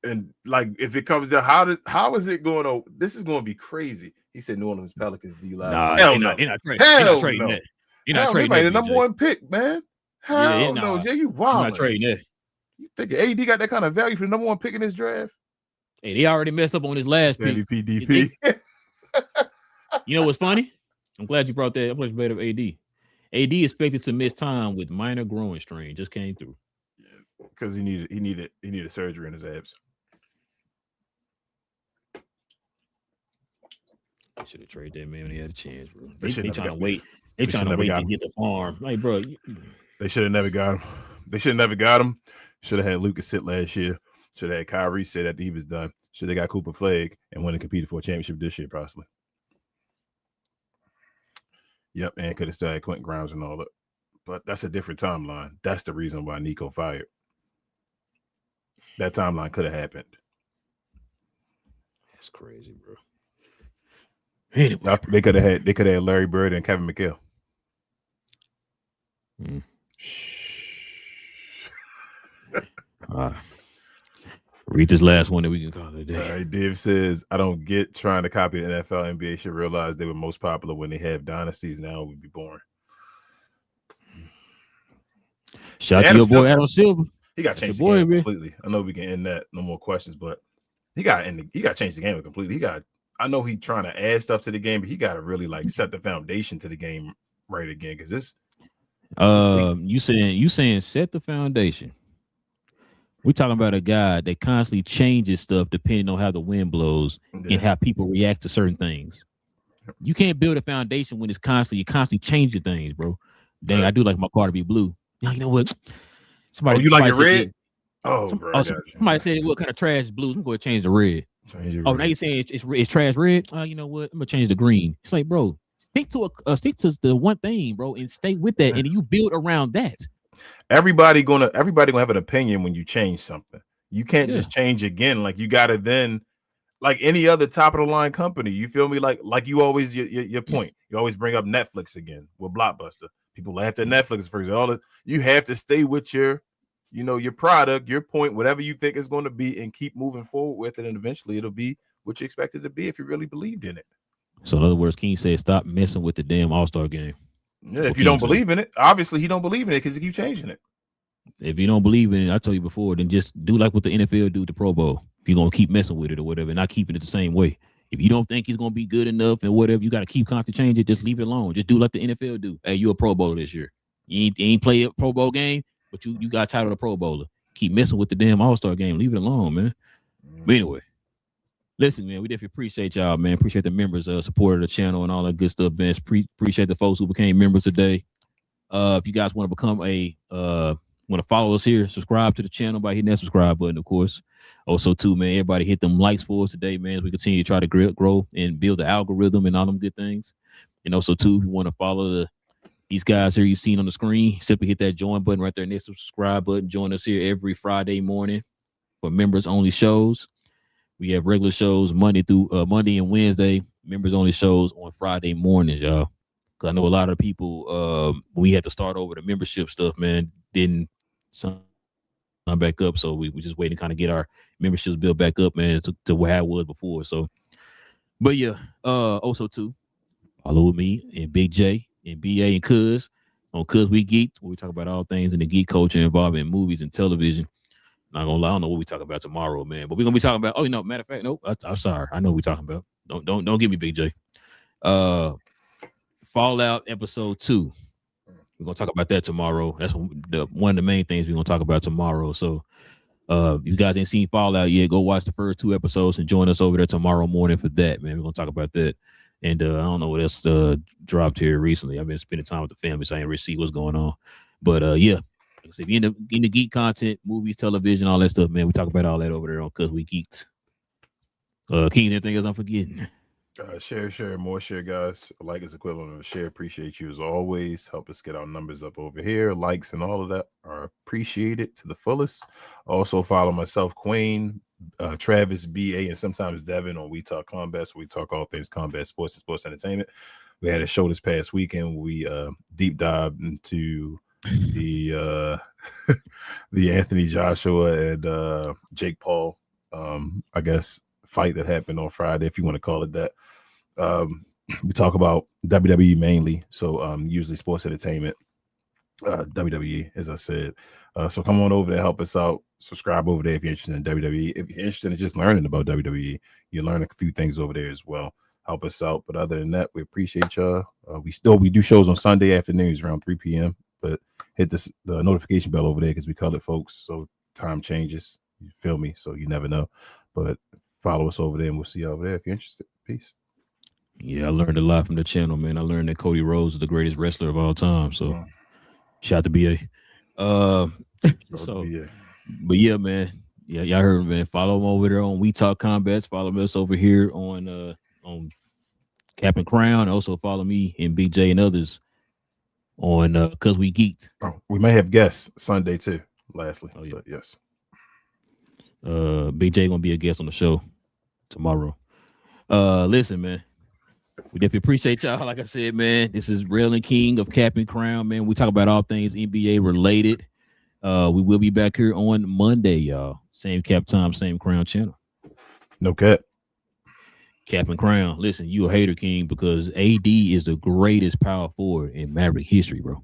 And like, if it comes down, how is it going to? This is going to be crazy. He said New Orleans Pelicans D-Line. Nah, hell no. They're not trading that. You're not trading that. The number one pick, man. Hell no, Jay, you wild. I'm not trading that. You think AD got that kind of value for the number one pick in this draft? Hey, they already messed up on his last pick. MVP DP. You know what's funny? I'm glad you brought that. I'm glad you brought up AD. AD expected to miss time with minor growing strain. Just came through. Because he needed surgery in his abs. They should have traded that man when he had a chance, bro. They trying to wait. They trying to wait to get the farm. Like, bro, they should have never got him. They should have never got him. Should have had Lucas sit last year. Should have had Kyrie sit after he was done. Should have got Cooper Flag and went and competed for a championship this year, possibly. Yep, and could have still had Quentin Grimes and all that. But that's a different timeline. That's the reason why Nico fired. That timeline could have happened. That's crazy, bro. Anyway, they could have had Larry Bird and Kevin McHale. Read this last one that we can call it a day. All right, Dave says, I don't get trying to copy the NFL. NBA should realize they were most popular when they have dynasties. Now it would be boring. Shout out to your boy Adam Silver. He got changed the game completely. I know we can end that. No more questions, but he got changed the game completely. I know he's trying to add stuff to the game, but he got to really like set the foundation to the game right again. Because this, you saying set the foundation. We're talking about a guy that constantly changes stuff depending on how the wind blows and how people react to certain things. You can't build a foundation when you're constantly changing things, bro. Dang, I do like my car to be blue. You know what? You like it red? Somebody said, what kind of trash is blue? I'm going to change the red. Now you're saying it's trash red? You know what? I'm going to change the green. It's like, bro, stick to the one thing, bro, and stay with that, and you build around that. Everybody gonna have an opinion when you change something. You can't just change again. Like, you gotta then, like any other top of the line company, you feel me? Like you always your point. You always bring up Netflix again with Blockbuster. People laughed at Netflix for example. You have to stay with your product, your point, whatever you think is going to be, and keep moving forward with it. And eventually it'll be what you expect it to be if you really believed in it. So in other words, King said, stop messing with the damn All-Star game. Yeah, if you don't believe in it, obviously he don't believe in it because he keeps changing it. If you don't believe in it, I told you before, then just do like what the NFL do with the Pro Bowl. If you're gonna keep messing with it or whatever, not keeping it the same way. If you don't think he's gonna be good enough and whatever, you got to keep constantly changing it. Just leave it alone. Just do like the NFL do. Hey, you're a Pro Bowler this year. You ain't play a Pro Bowl game, but you got title of Pro Bowler. Keep messing with the damn All-Star game. Leave it alone, man. But anyway, listen, man, we definitely appreciate y'all, man. Appreciate the members, support of the channel and all that good stuff, man. Appreciate the folks who became members today. If you guys want to become want to follow us here, subscribe to the channel by hitting that subscribe button, of course. Also, too, man, everybody hit them likes for us today, man, as we continue to try to grow and build the algorithm and all them good things. And also, too, if you want to follow these guys here you've seen on the screen, simply hit that join button right there next to the subscribe button. Join us here every Friday morning for members only shows. We have regular shows Monday and Wednesday, members only shows on Friday mornings, y'all. Because I know a lot of people, when we had to start over the membership stuff, man, didn't sign back up. So we just waiting to kind of get our memberships built back up, man, to where it was before. So, but yeah, also too, follow me and Big J and BA and Cuz on Cuz We Geek, where we talk about all things in the geek culture involving movies and television. Not gonna lie, I don't know what we talk about tomorrow, man. But we're gonna be talking about. Oh, matter of fact, nope. I'm sorry. I know what we're talking about. Don't give me Big J. Fallout episode 2. We're gonna talk about that tomorrow. That's one of the main things we're gonna talk about tomorrow. So, if you guys ain't seen Fallout yet, go watch the first 2 episodes and join us over there tomorrow morning for that, man. We're gonna talk about that. And I don't know what else dropped here recently. I've been spending time with the family, so I ain't really see what's going on. But yeah. Like I said, if you're in the geek content, movies, television, all that stuff, man, we talk about all that over there on Cuz We Geeked. King, anything else I'm forgetting? Share, more share, guys. A like is equivalent of a share. Appreciate you as always. Help us get our numbers up over here. Likes and all of that are appreciated to the fullest. Also follow myself, Queen, Travis, BA, and sometimes Devin on We Talk Combat. So we talk all things combat sports and sports entertainment. We had a show this past weekend. We deep dived into the Anthony Joshua and Jake Paul I guess fight that happened on Friday, if you want to call it that. We talk about WWE mainly, so usually sports entertainment, WWE, as I said. So come on over there, help us out. Subscribe over there if you're interested in WWE. If you're interested in just learning about WWE, you learn a few things over there as well. Help us out. But other than that, we appreciate y'all. We do shows on Sunday afternoons around 3 p.m. But hit the notification bell over there because we call it, folks. So time changes. You feel me? So you never know. But follow us over there and we'll see you over there if you're interested. Peace. Yeah, I learned a lot from the channel, man. I learned that Cody Rhodes is the greatest wrestler of all time. So shout out to BA. But yeah, man. Yeah, y'all heard, man. Follow him over there on We Talk Combats. Follow us over here on Cap and Crown. Also follow me and Big J and others on Cuz We Geeked. We may have guests Sunday too, lastly. Oh, yeah. But yes. Big J gonna be a guest on the show tomorrow. Listen, man. We definitely appreciate y'all. Like I said, man, this is Relle and King of Cap and Crown, man. We talk about all things NBA related. We will be back here on Monday, y'all. Same cap time, same crown channel. No cap. Cap and Crown. Listen, you a hater, King, because AD is the greatest power forward in Maverick history, bro.